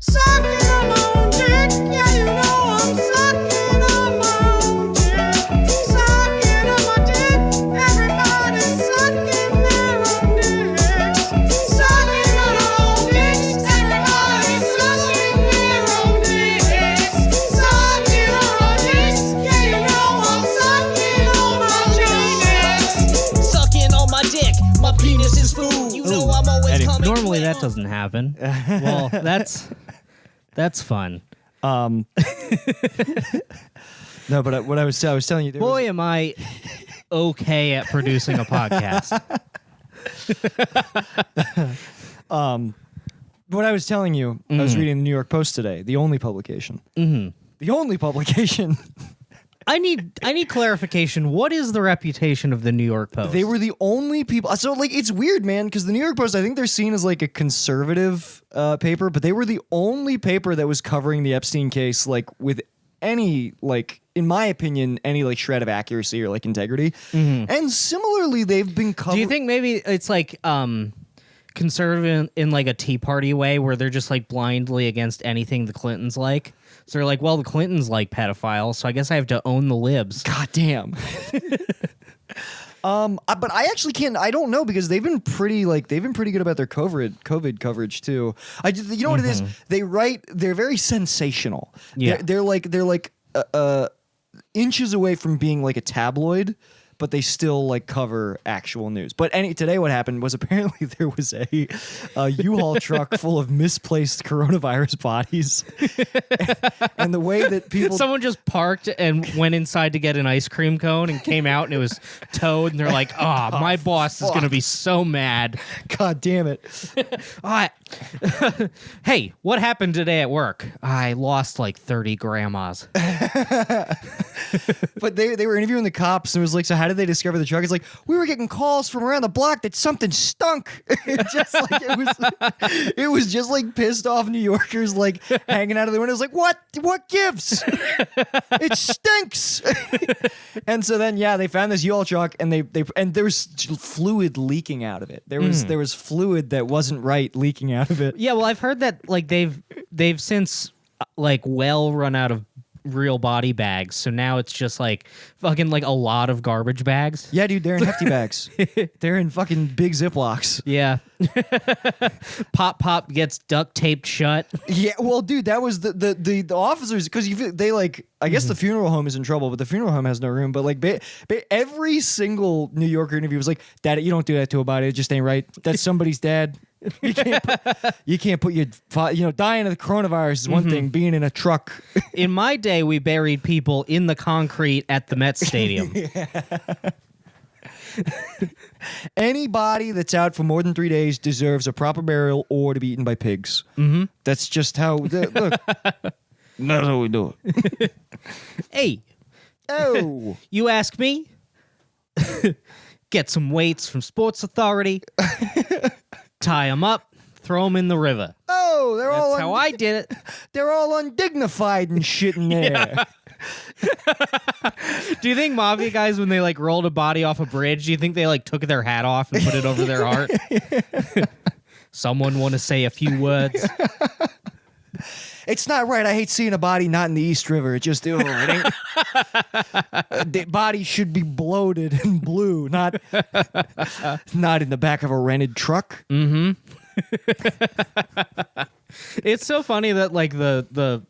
Sucking on my own dick. Yeah, you know I'm sucking on my own dick. Sucking on my dick. Everybody's sucking their own dicks. Sucking on our own dicks. Everybody's sucking their own dicks. Sucking on our dicks. Yeah, you know I'm sucking on my penis. Sucking on my dick, my penis is food. You know I'm always Eddie, coming. Normally quick. that doesn't happen. Well, that's fun. No, but what I was telling you, there Boy, am I okay at producing a podcast. what I was telling you, I was reading the New York Post today, the only publication. Mm-hmm. The only publication. I need clarification. What is the reputation of the New York Post? They were the only people. So, like, it's weird, man, because the New York Post, I think they're seen as, like, a conservative paper, but they were the only paper that was covering the Epstein case, like, with any, like, in my opinion, any, like, shred of accuracy or, like, integrity. And similarly, they've been covering... Do you think maybe it's like conservative in like a Tea Party way where they're just like blindly against anything the Clintons like? So they're like, well, the Clintons like pedophiles, so I guess I have to own the libs. God damn. But I actually can't. I don't know because they've been pretty good about their COVID coverage too. You know what it is? They're very sensational. Yeah. They're like inches away from being like a tabloid, but they still like cover actual news. But today what happened was apparently there was a U-Haul truck full of misplaced coronavirus bodies. and the way that people... Someone just parked and went inside to get an ice cream cone and came out and it was towed and they're like, my boss is going to be so mad. God damn it. Hey, what happened today at work? I lost like 30 grandmas. But they were interviewing the cops and it was like, so how did they discover the truck? It's like, we were getting calls from around the block that something stunk. It was just like pissed off New Yorkers like hanging out of the windows like, what gives? It stinks. And so then they found this U-Haul truck and and there was fluid leaking out of it. There was fluid that wasn't right leaking out of it. Yeah, well, I've heard that like they've since like run out of real body bags, so now it's just like fucking like a lot of garbage bags. Yeah, dude, they're in hefty bags. They're in fucking big Ziplocs. Yeah. Pop gets duct taped shut. Yeah, well, dude, that was the officers, because they like, I guess the funeral home is in trouble, but the funeral home has no room. But like every single New Yorker interview was like, Dad, you don't do that to a body. It just ain't right. That's somebody's dad. You can't put your, dying of the coronavirus is one thing. Being in a truck. In my day, we buried people in the concrete at the Mets Stadium. Anybody that's out for more than 3 days deserves a proper burial or to be eaten by pigs. Mm-hmm. That's just how. Look, that's how we do it. Hey. Oh. You ask me? Get some weights from Sports Authority. Tie them up. Throw them in the river. Oh, That's how I did it. They're all undignified and shit in there. Do you think mafia guys, when they like rolled a body off a bridge, do you think they like took their hat off and put it over their heart? Someone want to say a few words? It's not right. I hate seeing a body not in the East River. It just, it ain't. The body should be bloated and blue, not in the back of a rented truck. Mm-hmm. It's so funny that like the.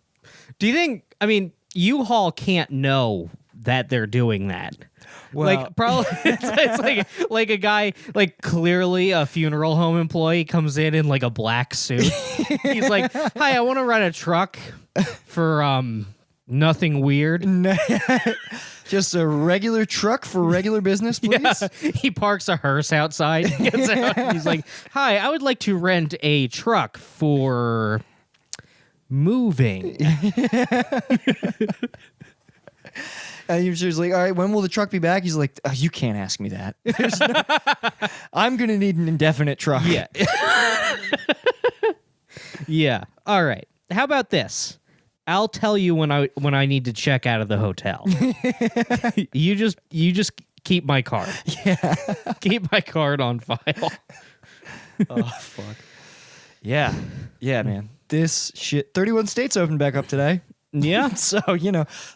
Do you think? I mean, U-Haul can't know that they're doing that. Well, like probably it's like a guy, like clearly a funeral home employee, comes in like a black suit. He's like, "Hi, I want to rent a truck for nothing weird." just a regular truck for regular business, please. Yeah. He parks a hearse outside. Gets out, and he's like, "Hi, I would like to rent a truck for moving." And she's like, all right, when will the truck be back? He's like, you can't ask me that. I'm going to need an indefinite truck. Yeah. Yeah. All right. How about this? I'll tell you when I need to check out of the hotel. You just keep my card. Yeah. Keep my card on file. Oh, fuck. Yeah. Yeah, man. this shit. 31 states opened back up today. Yeah. So,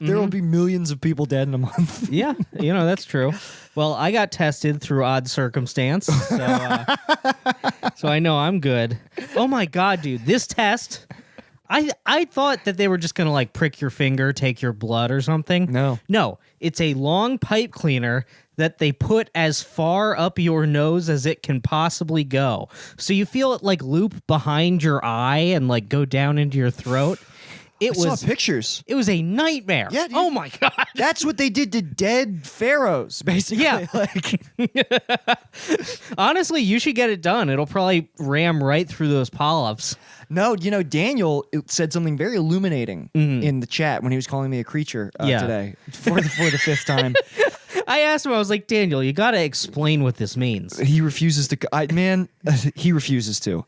there will be millions of people dead in a month. Yeah, that's true. Well, I got tested through odd circumstance, so I know I'm good. Oh my god, dude, this test, I thought that they were just gonna like prick your finger, take your blood or something. No, it's a long pipe cleaner that they put as far up your nose as it can possibly go, so you feel it like loop behind your eye and like go down into your throat. I saw pictures. It was a nightmare. Yeah, dude. Oh my god. That's what they did to dead pharaohs, basically. Yeah. Like, Honestly, you should get it done. It'll probably ram right through those polyps. no, Daniel said something very illuminating in the chat when he was calling me a creature today for the fifth time. I asked him, I was like, Daniel, you got to explain what this means. He refuses to. He refuses to.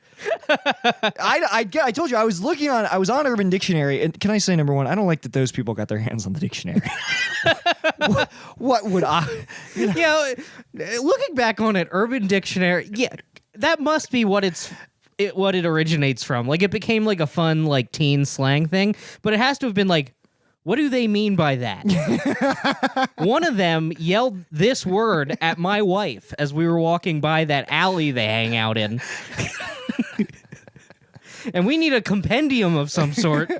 I told you I was on Urban Dictionary, and can I say, number one, I don't like that those people got their hands on the dictionary. what would I? Looking back on it, Urban Dictionary, that must be what what it originates from. Like, it became like a fun like teen slang thing, but it has to have been like, what do they mean by that? One of them yelled this word at my wife as we were walking by that alley they hang out in. And we need a compendium of some sort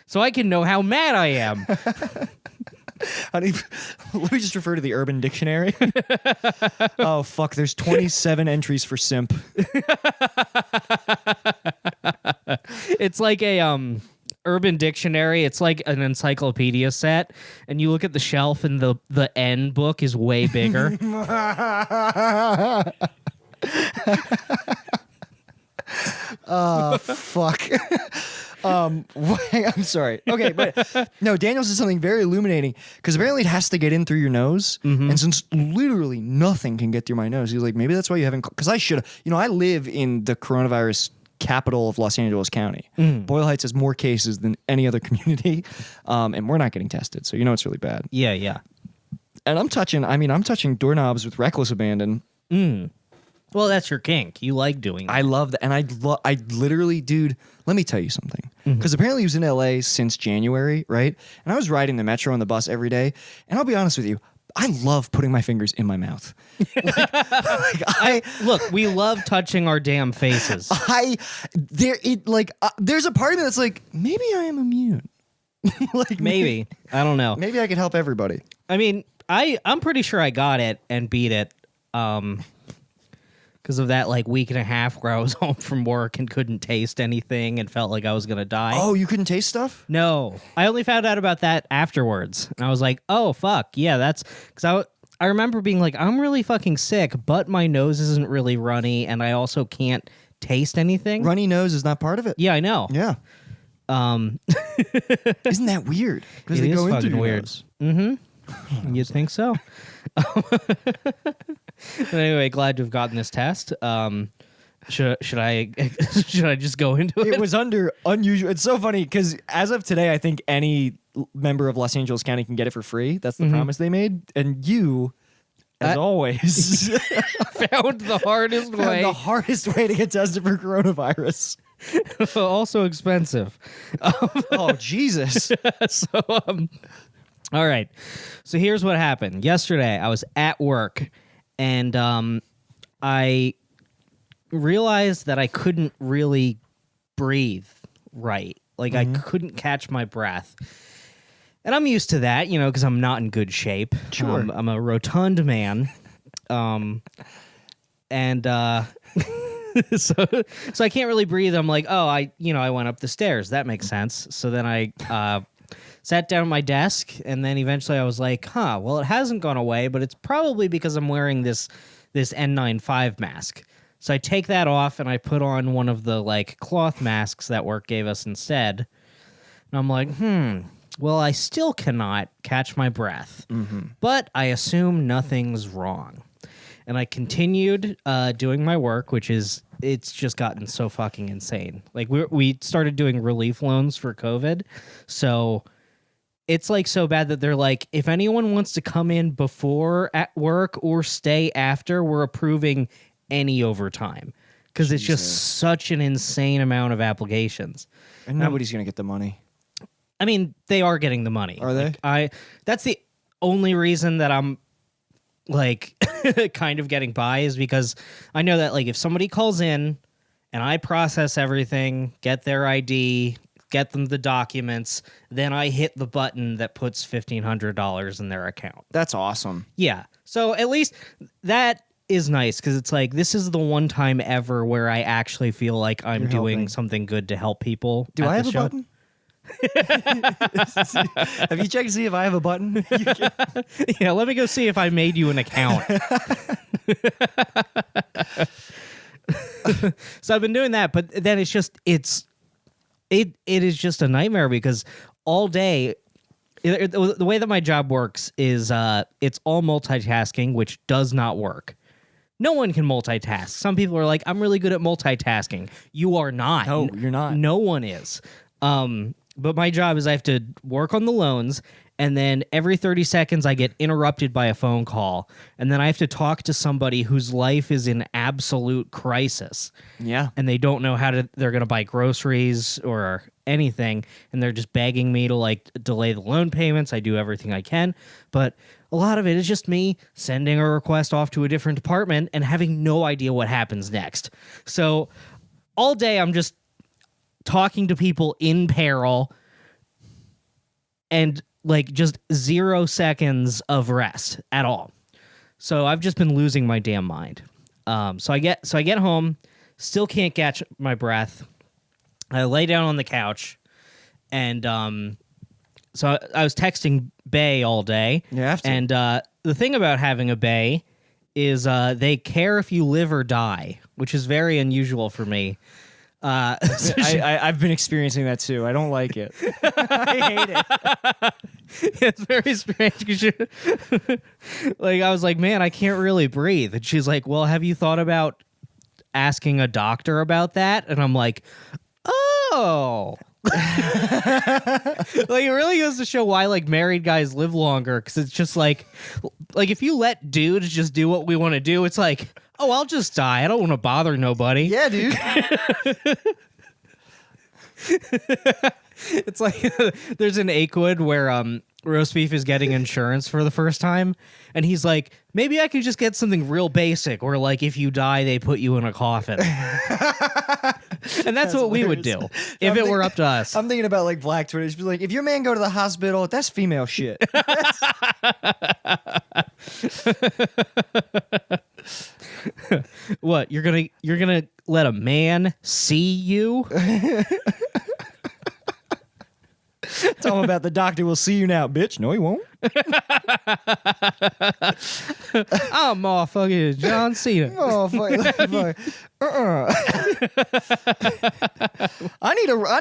so I can know how mad I am. Honey, let me just refer to the Urban Dictionary. Oh, fuck. There's 27 entries for simp. It's like a Urban Dictionary. It's like an encyclopedia set, and you look at the shelf, and the N book is way bigger. Oh, fuck. I'm sorry. Okay, but no, Daniel said something very illuminating because apparently it has to get in through your nose, and since literally nothing can get through my nose, he was like, maybe that's why you haven't. Because I should have. I live in the coronavirus capital of Los Angeles County. Boyle Heights has more cases than any other community, and we're not getting tested, so it's really bad. Yeah. And I'm touching doorknobs with reckless abandon. Well, that's your kink. You like doing that. I love that, and I literally, dude. Let me tell you something, because apparently he was in LA since January, right? And I was riding the metro and the bus every day, and I'll be honest with you, I love putting my fingers in my mouth. Look, we love touching our damn faces. There's a part of me that's like, maybe I am immune. Maybe. I don't know. Maybe I could help everybody. I mean, I'm pretty sure I got it and beat it. Because of that week and a half where I was home from work and couldn't taste anything and felt like I was going to die. Oh, you couldn't taste stuff? No. I only found out about that afterwards. And I was like, oh, fuck. Yeah, that's... Because I remember being like, I'm really fucking sick, but my nose isn't really runny, and I also can't taste anything. Runny nose is not part of it? Yeah, I know. Yeah. Isn't that weird? Because It they is go into fucking your weird. nose. Mm-hmm. You'd think so. But anyway, glad to have gotten this test. Should I just go into it? It was under unusual. It's so funny because as of today, I think any member of Los Angeles County can get it for free. That's the promise they made. And you, as always, Found the hardest way. the hardest way to get tested for coronavirus. Also expensive. Oh, Jesus. All right. So here's what happened. Yesterday, I was at work, and I realized that I couldn't really breathe right. I couldn't catch my breath. And I'm used to that, because I'm not in good shape. Sure. I'm a rotund man. And so I can't really breathe. I'm like, oh, I went up the stairs. That makes sense. So then I sat down at my desk, and then eventually I was like, well, it hasn't gone away, but it's probably because I'm wearing this N95 mask. So I take that off, and I put on one of the cloth masks that work gave us instead. And I'm like, well, I still cannot catch my breath, but I assume nothing's wrong. And I continued doing my work, it's just gotten so fucking insane. We started doing relief loans for COVID, so it's so bad that they're like, if anyone wants to come in before at work or stay after, we're approving any overtime. because it's just Jesus. such an insane amount of applications. And nobody's gonna get the money. I mean, they are getting the money. Are they? Like, that's the only reason that I'm like kind of getting by is because I know that like if somebody calls in and I process everything, get their ID, get them the documents, then I hit the button that puts $1,500 in their account. That's awesome. Yeah. So at least that is nice because it's like this is the one time ever where I actually feel like I'm You're doing helping. something good to help people. Do at I the have a show. button? Have you checked to see if I have a button? Yeah, let me go see if I made you an account. So I've been doing that, but then it's just it is just a nightmare because all day the way that my job works is it's all multitasking, which does not work. No one can multitask. Some people are like, I'm really good at multitasking. You are not. No, you're not. No one is. But my job is I have to work on the loans, and then every 30 seconds I get interrupted by a phone call, and then I have to talk to somebody whose life is in absolute crisis, Yeah. and they don't know they're going to buy groceries or anything, and they're just begging me to like delay the loan payments. I do everything I can, but a lot of it is just me sending a request off to a different department and having no idea what happens next. So all day I'm just talking to people in peril and like just 0 seconds of rest at all. So I've just been losing my damn mind. So I get home, still can't catch my breath. I lay down on the couch, and so I was texting Bay all day. You have to. And the thing about having a Bay is they care if you live or die, which is very unusual for me. So I've been experiencing that too. I don't like it. I hate it. it's very strange 'cause like I was like, man, I can't really breathe, and she's like, well, have you thought about asking a doctor about that? And I'm like, oh. Like it really goes to show why like married guys live longer, because it's just like if you let dudes just do what we want to do, it's like, oh, I'll just die, I don't want to bother nobody. Yeah, dude. It's like there's an Aquid where roast beef is getting insurance for the first time, and he's like, maybe I could just get something real basic, or like if you die they put you in a coffin. And that's what we would do if it were up to us. I'm thinking about like Black Twitter. She'd be like, if your man go to the hospital, that's female shit. What, you're gonna let a man see you? Tell him about the doctor will see you now, bitch. No, he won't. I'm motherfucking John Cena. Oh, fuck. I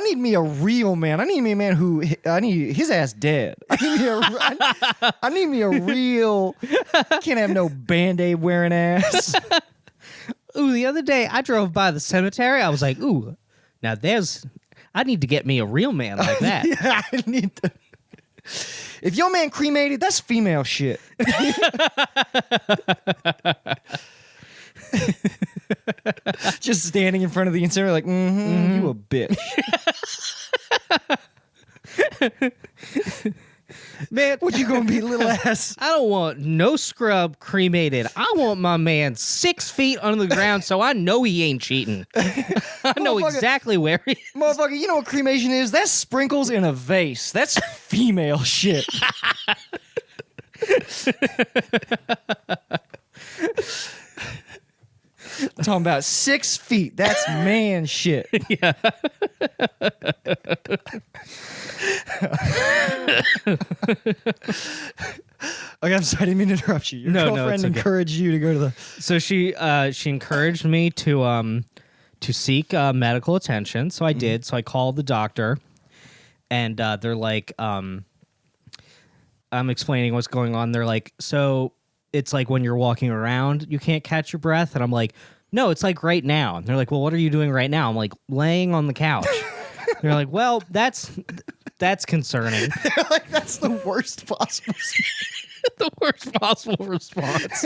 need me a real man. I need me a man who I need his ass dead. I need me a real. Can't have no Band-Aid wearing ass. Ooh, the other day I drove by the cemetery. I was like, ooh, now I need to get me a real man like that. Yeah, I need to. If your man cremated, that's female shit. Just standing in front of the incinerator, like, you a bitch. Man, What you gonna be, little ass? I don't want no scrub cremated. I want my man 6 feet under the ground so I know he ain't cheating. I know Motherfucker. exactly where he is. Motherfucker, you know what cremation is? That's sprinkles in a vase. That's female shit. I'm talking about 6 feet. That's man shit. Yeah. Okay, I'm sorry, I didn't mean to interrupt you. Your No, girlfriend it's okay. encouraged you to go to the. So she encouraged me to seek medical attention. So I did. So I called the doctor, and they're like, I'm explaining what's going on. They're like, so it's like when you're walking around, you can't catch your breath, and I'm like, no, it's like right now. And they're like, well, what are you doing right now? I'm like, laying on the couch. They're like, well, that's concerning. Like, that's the worst possible. The worst possible response.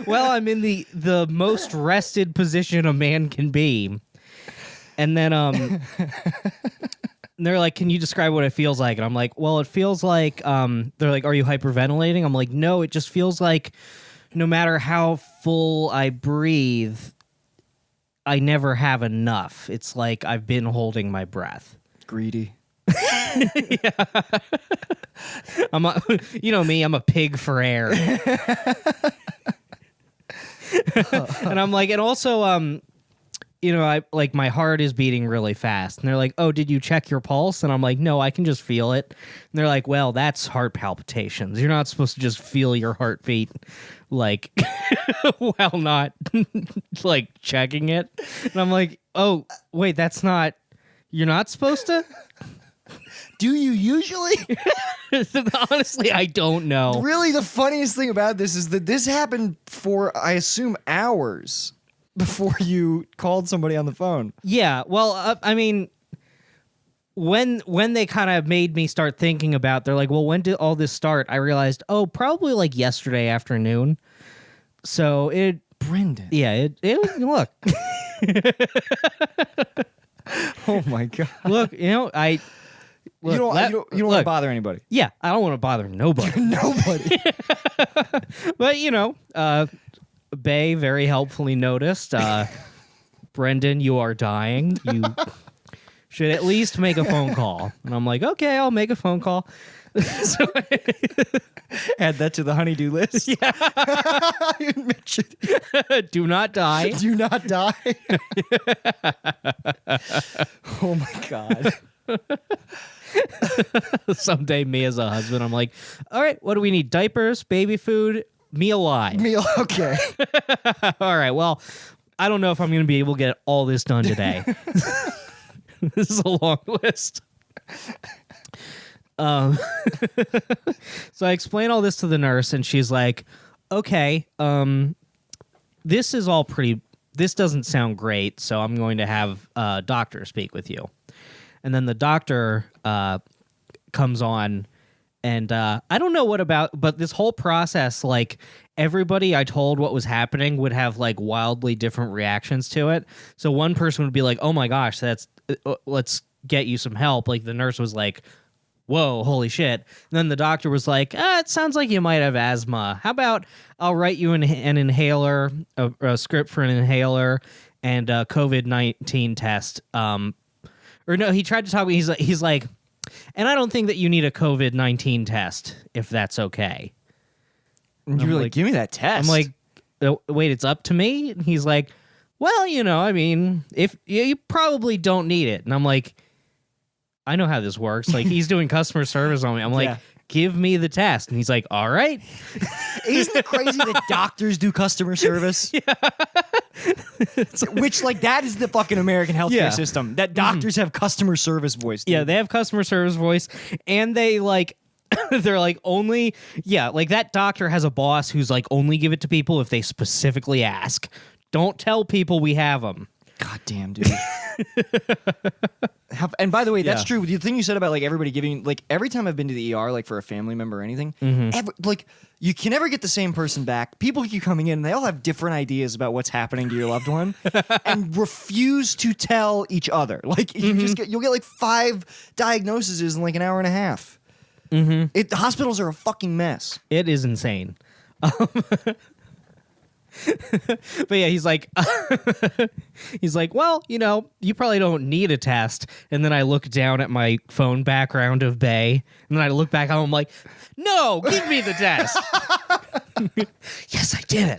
Well, I'm in the most rested position a man can be. And then they're like, "Can you describe what it feels like?" And I'm like, "Well, it feels like they're like, "Are you hyperventilating?" I'm like, "No, it just feels like no matter how full I breathe, I never have enough. It's like I've been holding my breath." Greedy. I'm a, you know me, I'm a pig for air. And I'm like, and also you know, I like my heart is beating really fast. And they're like, "Oh, did you check your pulse?" And I'm like, "No, I can just feel it." And they're like, "Well, that's heart palpitations. You're not supposed to just feel your heartbeat like while not like checking it." And I'm like, "Oh, wait, that's not, you're not supposed to?" Do you usually? Honestly, I don't know. Really, the funniest thing about this is that this happened for, I assume, hours before you called somebody on the phone. Yeah, well, I mean, when they kind of made me start thinking about, they're like, "Well, when did all this start?" I realized, oh, probably like yesterday afternoon. So it, Brendan. yeah, it was, look, Oh my god. look, you know, I. Look, You don't want to look, bother anybody. Yeah, I don't want to bother nobody. Nobody. But, you know, Bay very helpfully noticed, "Brendan, you are dying. You should at least make a phone call." And I'm like, "Okay, I'll make a phone call." So Add that to the honeydew list. Yeah. Make sure do not die. do not die. Oh my god. Someday, me as a husband, I'm like, "All right, what do we need? Diapers, baby food, me alive." Meal. Okay. All right, well, I don't know if I'm going to be able to get all this done today. This is a long list. So I explain all this to the nurse, and she's like, "Okay, this is all pretty, this doesn't sound great, so I'm going to have a doctor speak with you." And then the doctor comes on, and I don't know what about, but this whole process, like, everybody I told what was happening would have like wildly different reactions to it. So one person would be like, "Oh my gosh, that's let's get you some help." Like the nurse was like, "Whoa, holy shit." And then the doctor was like, "It sounds like you might have asthma. How about I'll write you an inhaler, a script for an inhaler and a COVID-19 test." Or no, he tried to talk. He's like, "And I don't think that you need a COVID-19 test if that's okay." And you were like, "Give me that test." I'm like, "Oh, wait, it's up to me?" And he's like, "Well, you know, I mean, if you probably don't need it." And I'm like, I know how this works. Like, he's doing customer service on me. I'm like, Yeah. "Give me the test." And he's like, "All right." Isn't it crazy that doctors do customer service? Which, like, that is the fucking American healthcare Yeah. system. That doctors have customer service voice. Dude. Yeah, they have customer service voice, and they like, they're like only, yeah, like that doctor has a boss who's like only give it to people if they specifically ask. Don't tell people we have them. God damn, dude. And by the way, that's Yeah. true. The thing you said about like everybody giving, like every time I've been to the ER, like for a family member or anything, like you can never get the same person back. People keep coming in and they all have different ideas about what's happening to your loved one and refuse to tell each other. Like you just you'll get like 5 diagnoses in like an hour and a half. Hospitals are a fucking mess. It is insane. But yeah, he's like, "Well, you know, you probably don't need a test." And then I look down at my phone background of Bay, and then I look back home, I'm like, "No, give me the test." Yes, I did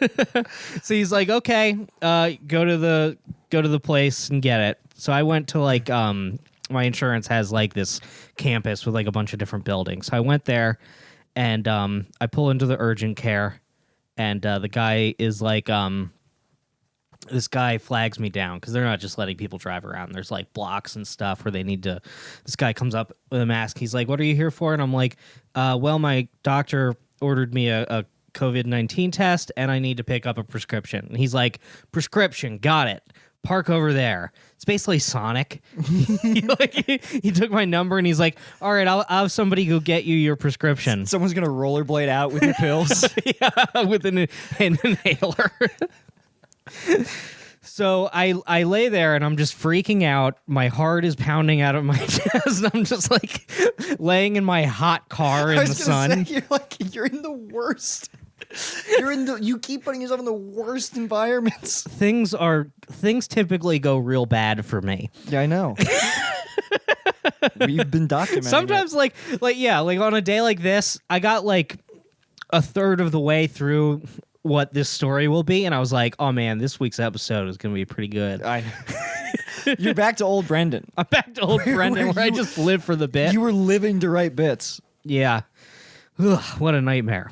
it. So he's like, "Okay, go to the place and get it." So I went to like, my insurance has like this campus with like a bunch of different buildings. So I went there. And I pull into the urgent care, and the guy is like, this guy flags me down because they're not just letting people drive around. There's like blocks and stuff where they need to. This guy comes up with a mask. He's like, "What are you here for?" And I'm like, "Well, my doctor ordered me a COVID-19 test, and I need to pick up a prescription." And he's like, "Prescription, got it. park over there. It's basically Sonic. He took my number and he's like, all right, I'll have somebody go get you your prescription. Someone's gonna rollerblade out with your pills. Yeah, with an inhaler. So I lay there and I'm just freaking out. My heart is pounding out of my chest. I'm just like laying in my hot car in I the was gonna sun. say, you're in the worst. You keep putting yourself in the worst environments. Things typically go real bad for me. Yeah, I know. We've been documenting. Sometimes like on a day like this, I got like a third of the way through what this story will be, and I was like, oh man, this week's episode is gonna be pretty good. I know. You're back to old Brendan. I'm back to old Brendan where I just live for the bit. You were living to write bits. Yeah. Ugh, what a nightmare.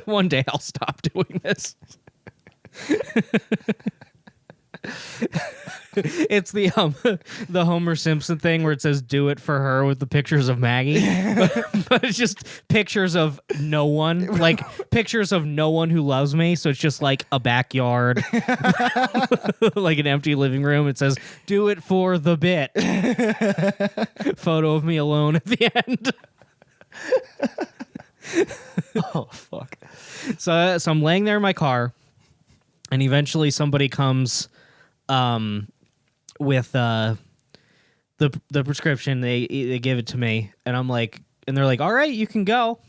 One day I'll stop doing this. It's the Homer Simpson thing where it says "do it for her" with the pictures of Maggie, but it's just pictures of no one, like pictures of no one who loves me. So it's just like a backyard, like an empty living room. It says "do it for the bit." Photo of me alone at the end. Oh fuck. So I'm laying there in my car, and eventually somebody comes with the prescription. They give it to me, and I'm like, and they're like, all right, you can go.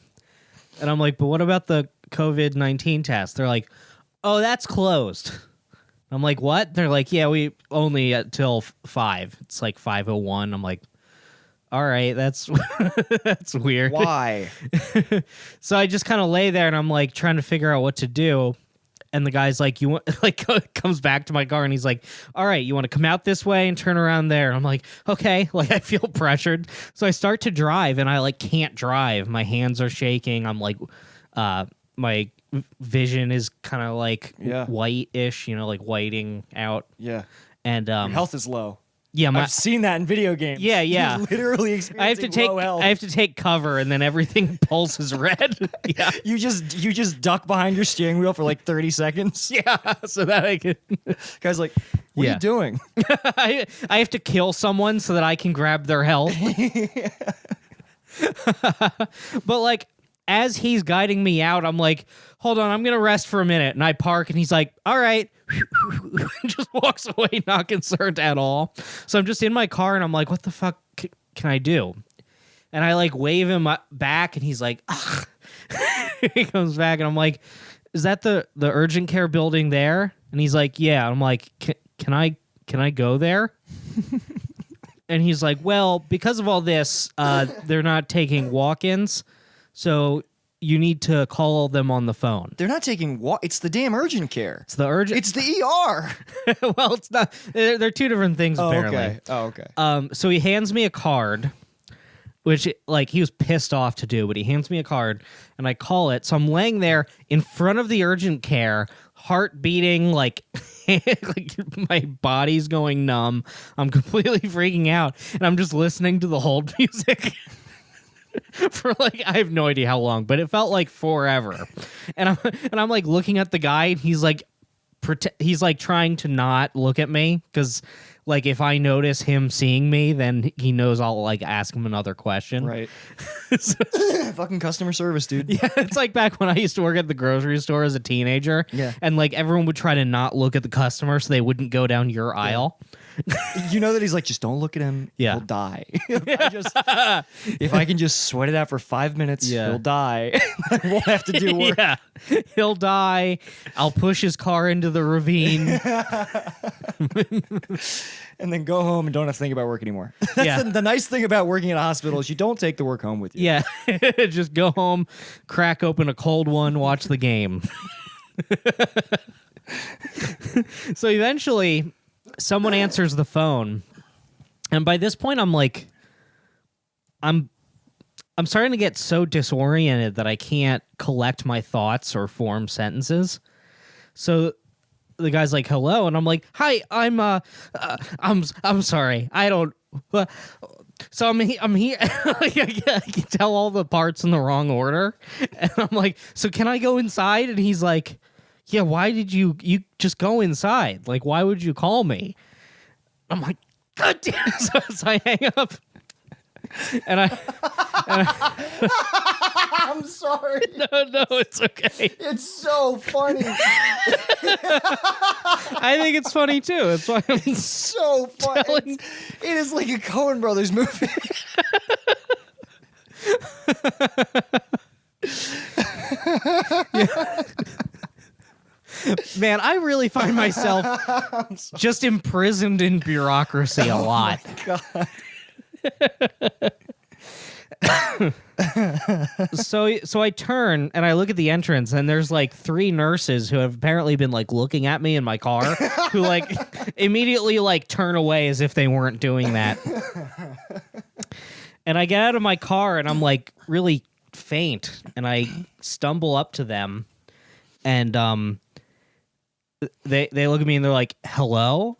And I'm like, but what about the COVID-19 test? They're like, oh, that's closed. I'm like, what? They're like, yeah, we only till 5. It's like 5:01. I'm like, all right, that's that's weird. Why? So I just kind of lay there and I'm like trying to figure out what to do. And the guy's like, you want, like, comes back to my car and he's like, all right, you want to come out this way and turn around there? And I'm like, okay. Like, I feel pressured. So I start to drive and I like can't drive. My hands are shaking. I'm like, my vision is kind of like white-ish, like whiting out. Yeah. And Your health is low. yeah, I've seen that in video games. Yeah. You're literally experiencing low health. I have to take cover, and then everything pulses red. Yeah, You just duck behind your steering wheel for like 30 seconds. yeah. So that I can. Guy's like, what are Yeah. you doing? I have to kill someone so that I can grab their health. But like, as he's guiding me out, I'm like, hold on, I'm gonna rest for a minute, and I park, and he's like, all right. Just walks away, not concerned at all. So I'm just in my car and I'm like, what the fuck can I do? And I like wave him back and he's like, ugh. He comes back and I'm like, is that the urgent care building there? And he's like, yeah. I'm like, can I go there? And he's like, well, because of all this, they're not taking walk-ins, so you need to call them on the phone. They're not taking it's the damn urgent care. It's the urgent. It's the ER. Well, it's not. They're two different things apparently. Okay. So he hands me a card, which like he was pissed off to do, but he hands me a card and I call it. So I'm laying there in front of the urgent care, heart beating, like, like my body's going numb. I'm completely freaking out, and I'm just listening to the hold music. For like, I have no idea how long, but it felt like forever. And I'm like looking at the guy, and he's like trying to not look at me, because like if I notice him seeing me, then he knows I'll like ask him another question. Right. Fucking customer service, dude. Yeah, it's like back when I used to work at the grocery store as a teenager. Yeah. And like everyone would try to not look at the customer so they wouldn't go down your aisle. You know that he's like, just don't look at him. Yeah. He'll die. If I can just sweat it out for 5 minutes, Yeah. he'll die. I won't have to do work. Yeah, he'll die. I'll push his car into the ravine. And then go home and don't have to think about work anymore. That's Yeah. the nice thing about working at a hospital is you don't take the work home with you. Yeah, just go home, crack open a cold one, watch the game. So eventually, someone answers the phone, and by this point, I'm like, I'm starting to get so disoriented that I can't collect my thoughts or form sentences. So the guy's like, "Hello," and I'm like, "Hi, I'm sorry, I don't." So I'm here. Like, I can tell all the parts in the wrong order, and I'm like, "So can I go inside?" And he's like, yeah, why did you just go inside? Like, why would you call me? I'm like, God damn. So I hang up. And I I'm sorry. no, it's okay. It's so funny. I think it's funny too. That's why I'm So funny. Telling- It is like a Coen Brothers movie. man, I really find myself just imprisoned in bureaucracy a lot. God. So I turn and I look at the entrance and there's like 3 nurses who have apparently been like looking at me in my car who like immediately like turn away as if they weren't doing that. And I get out of my car and I'm like really faint and I stumble up to them and they look at me and they're like, "Hello?"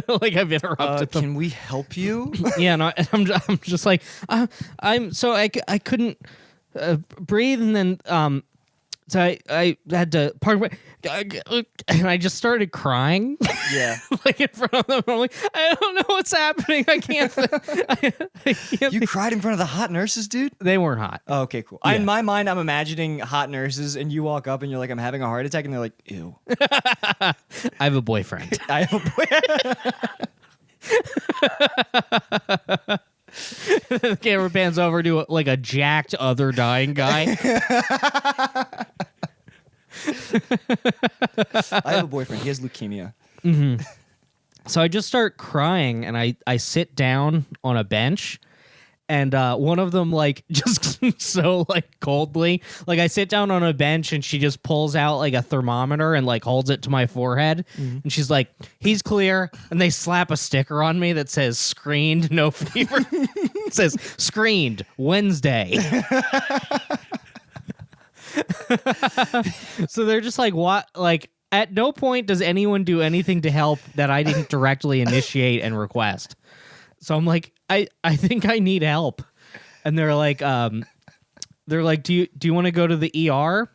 Like I've interrupted them. Can we help you? Yeah, and I'm just like I'm so I couldn't breathe, and then so I had to and I just started crying. Yeah. Like in front of them. I'm like, I don't know what's happening. I can't. I can't You cried in front of the hot nurses, dude? They weren't hot. Oh, okay, cool. In my mind, I'm imagining hot nurses, and you walk up and you're like, I'm having a heart attack, and they're like, ew. I have a boyfriend. I have a boy. The camera pans over to like a jacked other dying guy. I have a boyfriend. He has leukemia. So I just start crying and I sit down on a bench and one of them like just so like coldly, like I sit down on a bench and she just pulls out like a thermometer and like holds it to my forehead and she's like, "He's clear." And they slap a sticker on me that says "Screened, no fever." It says "Screened Wednesday." So they're just like, what? Like, at no point does anyone do anything to help that I didn't directly initiate and request. So I'm like, I think I need help. And they're like, do you want to go to the ER?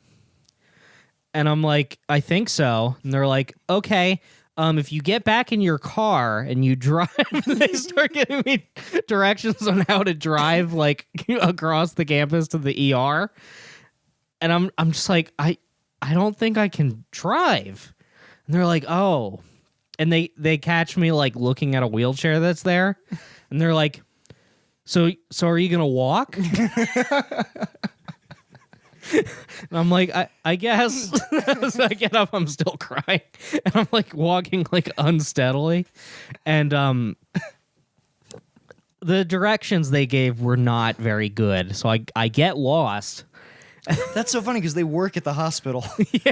And I'm like, I think so. And they're like, okay. If you get back in your car and you drive, they start giving me directions on how to drive like across the campus to the ER. And I'm just like, I don't think I can drive. And they're like, "Oh." And they catch me like looking at a wheelchair that's there. And they're like, So are you going to walk?" And I'm like, I guess. So I get up, I'm still crying. And I'm like walking like unsteadily. And the directions they gave were not very good. So I get lost. That's so funny because they work at the hospital. Yeah.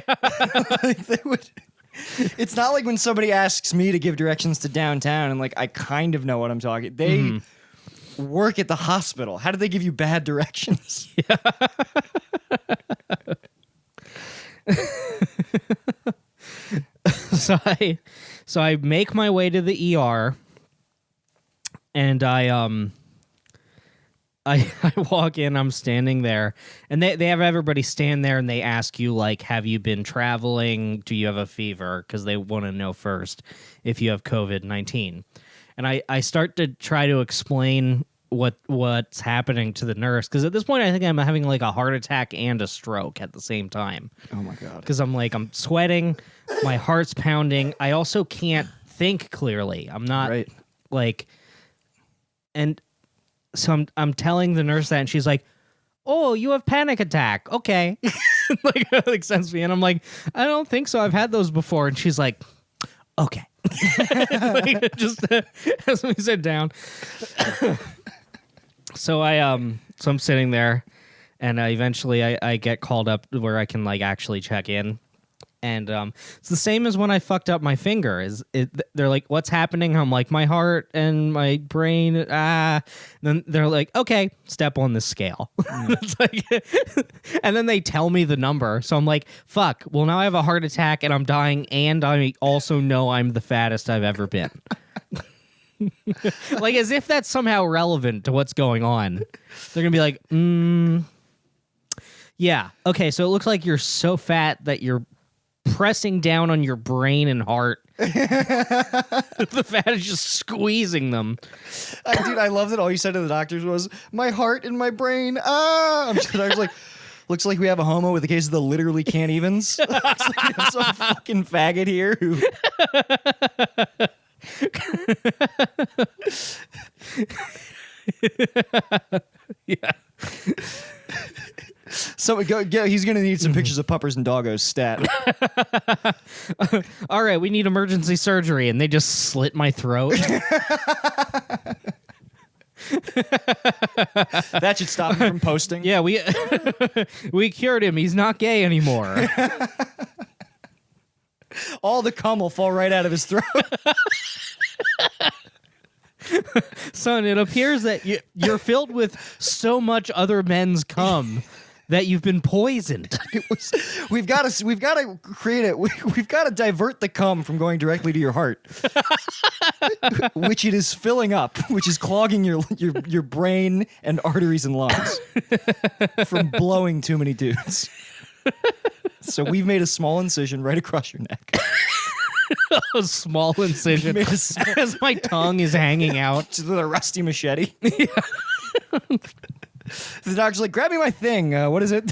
Like they would. It's not like when somebody asks me to give directions to downtown and like I kind of know what I'm talking. They work at the hospital. How did they give you bad directions? So I make my way to the ER and I walk in, I'm standing there, and they have everybody stand there and they ask you, like, have you been traveling? Do you have a fever? Because they want to know first if you have COVID-19. And I start to try to explain what's happening to the nurse, because at this point I think I'm having like a heart attack and a stroke at the same time. Oh my God. Because I'm sweating, my heart's pounding. I also can't think clearly. I'm not Right. like, and so I'm telling the nurse that, and she's like, "Oh, you have panic attack. Okay." Like, that makes sense to me. And I'm like, "I don't think so. I've had those before." And she's like, "Okay." Like, just as we sit down. So I'm sitting there, and eventually I get called up where I can like actually check in. And it's the same as when I fucked up my finger. They're like, "What's happening?" I'm like, "My heart and my brain." Then they're like, "Okay, step on the scale." It's like, and then they tell me the number. So I'm like, "Fuck." Well, now I have a heart attack and I'm dying, and I also know I'm the fattest I've ever been. Like, as if that's somehow relevant to what's going on. They're gonna be like, "Yeah, okay. So it looks like you're so fat that you're pressing down on your brain and heart. The fat is just squeezing them. Dude, I love that all you said to the doctors was, my heart and my brain. Ah! I was like, looks like we have a homo with a case of the literally can't evens. Looks like we have some fucking faggot here who... Yeah. So he's gonna need some pictures of puppers and doggos stat. All right, we need emergency surgery, and they just slit my throat. That should stop him from posting. Yeah, we cured him. He's not gay anymore. All the cum will fall right out of his throat. Son, it appears that you're filled with so much other men's cum that you've been poisoned. We've got to create it. We've got to divert the cum from going directly to your heart, which it is filling up, which is clogging your brain and arteries and lungs from blowing too many dudes. So we've made a small incision right across your neck. A small incision as my tongue is hanging out. Just with a rusty machete. Yeah. The doctor's like, grab me my thing. What is it?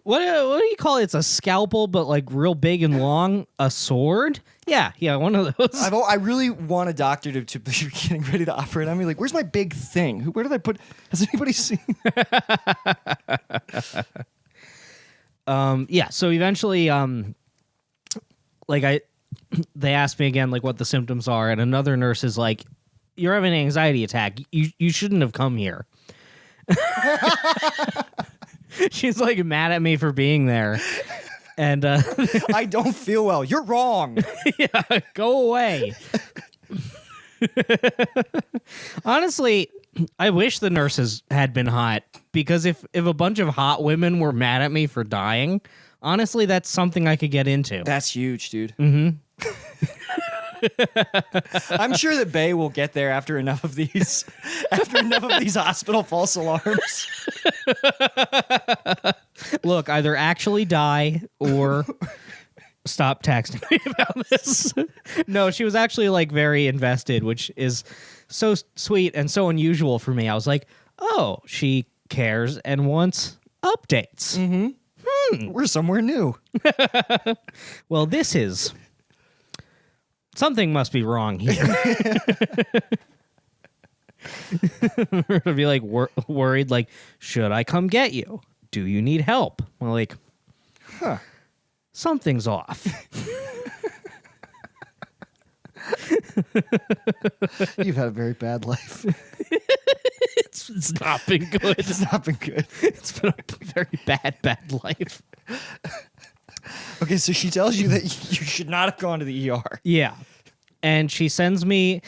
What do you call it? It's a scalpel, but like real big and long. A sword? Yeah, one of those. I really want a doctor to be getting ready to operate on me. Like, where's my big thing? Where did I put? Has anybody seen? Yeah. So eventually, they asked me again, like, what the symptoms are, and another nurse is like, "You're having an anxiety attack. You shouldn't have come here." She's like mad at me for being there, and I don't feel well. You're wrong. Yeah, go away. Honestly, I wish the nurses had been hot, because if a bunch of hot women were mad at me for dying, honestly, that's something I could get into. That's huge, dude. Mm-hmm. I'm sure that Bay will get there after enough of these hospital false alarms. Look, either actually die or stop texting me about this. No, she was actually like very invested, which is so sweet and so unusual for me. I was like, oh, she cares and wants updates. Mm-hmm. We're somewhere new. Well, this is... something must be wrong here. To be like worried, like, should I come get you? Do you need help? Well, like, something's off. You've had a very bad life. It's not been good. It's not been good. It's been a very bad life. Okay, so she tells you that you should not have gone to the ER. Yeah. And she sends me,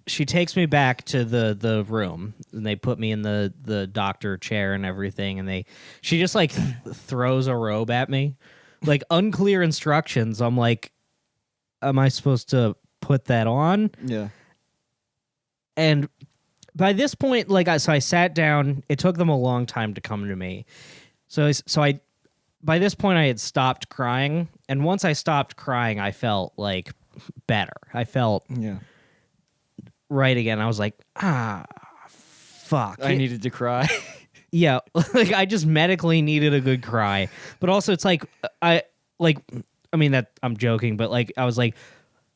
she takes me back to the room, and they put me in the doctor chair and everything, and she just like throws a robe at me, like unclear instructions. I'm like, am I supposed to put that on? Yeah. And by this point, like, so I sat down. It took them a long time to come to me. So I by this point, I had stopped crying. And once I stopped crying, I felt like better. I felt right again. I was like, fuck. I needed to cry. Yeah. Like, I just medically needed a good cry. But also, it's like, I mean, that I'm joking, but like, I was like,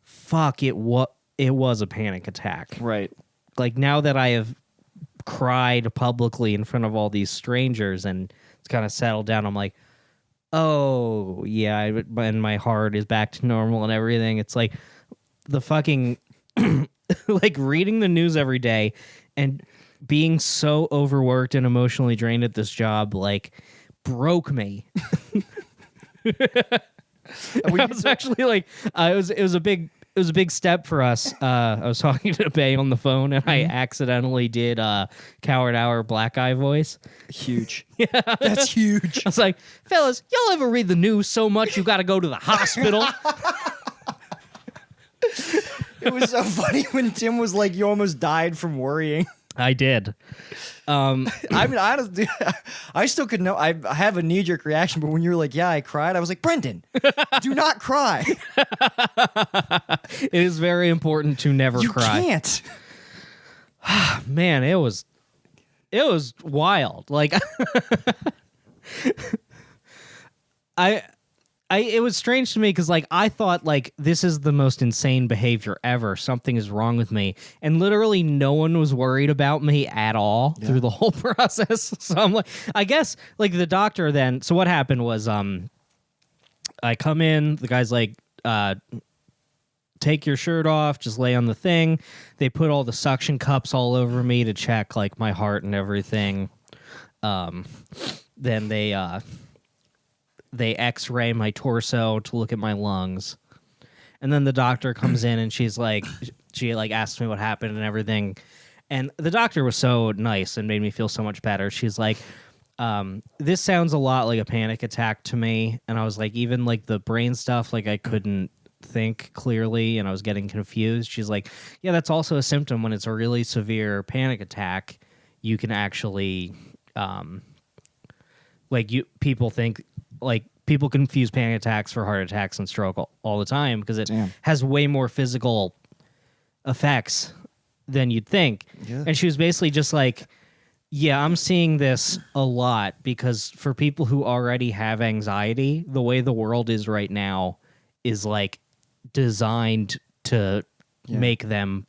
fuck, it was a panic attack. Right. Like, now that I have cried publicly in front of all these strangers and it's kind of settled down, I'm like, oh, yeah, and my heart is back to normal and everything. It's like the fucking, like, reading the news every day and being so overworked and emotionally drained at this job, like, broke me. I was actually like, it was a big step for us. I was talking to Bay on the phone, and I accidentally did Coward Hour Black Eye voice. Huge. Yeah. That's huge. I was like, fellas, y'all ever read the news so much you got to go to the hospital? It was so funny when Tim was like, you almost died from worrying. I did. I mean, honestly, I still could know. I have a knee jerk reaction, but when you were like, "Yeah, I cried," I was like, "Brendan, do not cry. It is very important to never You cry. can't." Man, it was wild. Like it was strange to me because like I thought like this is the most insane behavior ever. Something is wrong with me, and literally no one was worried about me at all through the whole process. So I'm like, I guess like the doctor then. So what happened was I come in. The guy's like, take your shirt off, just lay on the thing. They put all the suction cups all over me to check like my heart and everything. Then they x-ray my torso to look at my lungs. And then the doctor comes in and she asks me what happened and everything. And the doctor was so nice and made me feel so much better. She's like, this sounds a lot like a panic attack to me. And I was like, even like the brain stuff, like I couldn't think clearly and I was getting confused. She's like, yeah, that's also a symptom when it's a really severe panic attack. You can actually people confuse panic attacks for heart attacks and stroke all the time because it has way more physical effects than you'd think. Yeah. And she was basically just like, yeah, I'm seeing this a lot because for people who already have anxiety, the way the world is right now is like designed to make them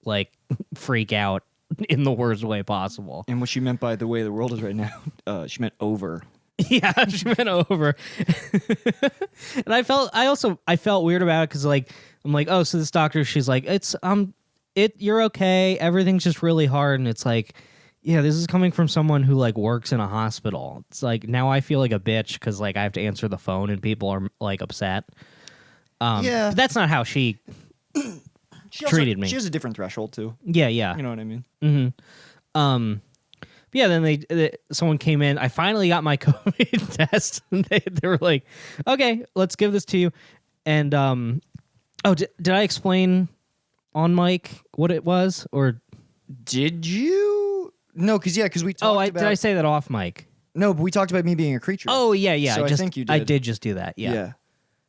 like freak out in the worst way possible. And what she meant by the way the world is right now, she meant over. Yeah, she went over. And I felt weird about it because like I'm like, oh, so this doctor, she's like, you're okay, everything's just really hard. And it's like, yeah, this is coming from someone who like works in a hospital. It's like now I feel like a bitch because like I have to answer the phone and people are like upset. Yeah. But that's not how she treated me. She has a different threshold too. Yeah. You know what I mean? Yeah, then someone came in. I finally got my COVID test. And they were like, okay, let's give this to you. And, did I explain on mic what it was? Or Did you? No, because we talked about... did I say that off mic? No, but we talked about me being a creature. Oh, yeah. So I think you did. I did just do that, yeah.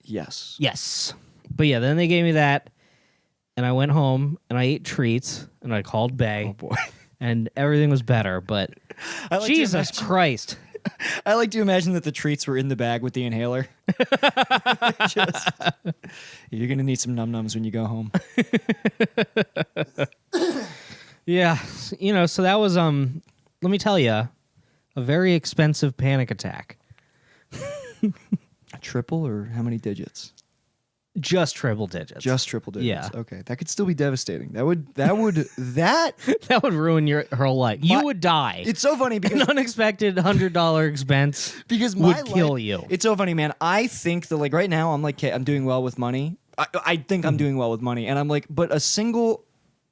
Yes. Yes. But yeah, then they gave me that. And I went home and I ate treats and I called Bay. Oh, boy. And everything was better, but Jesus Christ. I like to imagine that the treats were in the bag with the inhaler. You're going to need some num-nums when you go home. Yeah, so that was, let me tell you, a very expensive panic attack. A triple or how many digits? Just triple digits. Just triple digits. Yeah. Okay. That could still be devastating. That would That would ruin your whole life. You would die. It's so funny because An unexpected $100 expense because my would kill life- you. It's so funny, man. I think that like right now I'm like, okay, I'm doing well with money. I think I'm doing well with money, and I'm like, but a single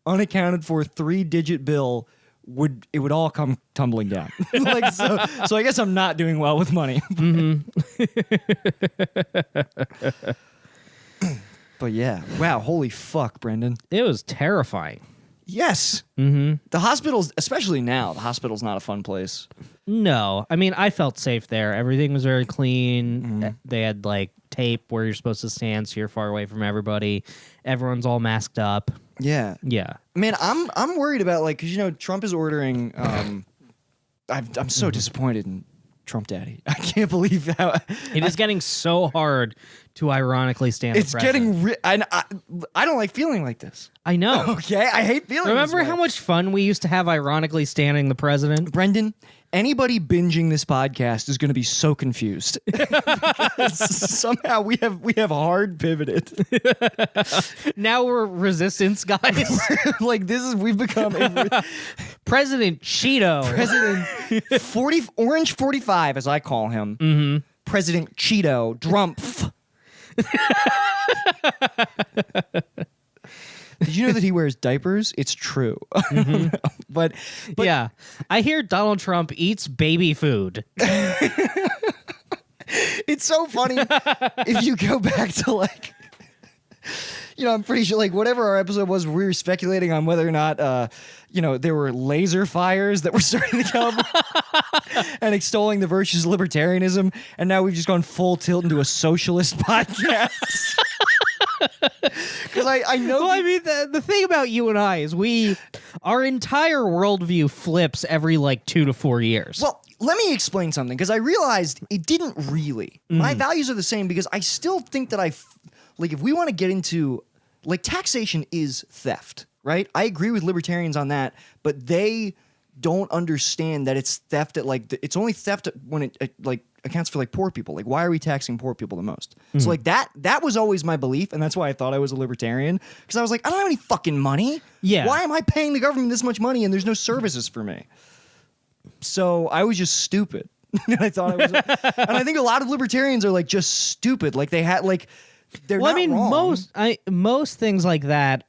unaccounted for 3-digit bill would all come tumbling down. Like so I guess I'm not doing well with money. But yeah, wow, holy fuck, Brendan. It was terrifying. Yes. Mm-hmm. The hospitals, especially now, the hospital's not a fun place. No, I mean, I felt safe there. Everything was very clean. They had like tape where you're supposed to stand, so you're far away from everybody. Everyone's all masked up. Yeah. Yeah. Man, I'm worried about like because Trump is ordering. I'm so disappointed in Trump Daddy. I can't believe how It is getting so hard to ironically stand. it's the president. getting. I don't like feeling like this. I know. Okay, I hate feeling. Remember this way. how much fun we used to have ironically standing the president? Brendan? Anybody binging this podcast is going to be so confused. Somehow we have hard pivoted. Now we're resistance guys. Like we've become President Cheeto. President Orange 45 as I call him. Mm-hmm. President Cheeto Drumpf. Did you know that he wears diapers? It's true. but yeah, I hear Donald Trump eats baby food. it's so funny if you go back to like I'm pretty sure like whatever our episode was, we were speculating on whether or not, there were laser fires that were starting to come and extolling the virtues of libertarianism. And now we've just gone full tilt into a socialist podcast. Because I know. Well, I mean, the thing about you and I is our entire worldview flips every like 2 to 4 years. Well, let me explain something because I realized it didn't really. My values are the same because I still think that if we want to get into like taxation is theft, right? I agree with libertarians on that, but they don't understand that it's theft at like it's only theft when it like accounts for like poor people. Like, why are we taxing poor people the most? So like that was always my belief, and that's why I thought I was a libertarian because I was like, I don't have any fucking money. Yeah. Why am I paying the government this much money and there's no services for me? So I was just stupid. And I thought I was, and I think a lot of libertarians are like just stupid. Like they had like they're well, not I mean, wrong. most things like that.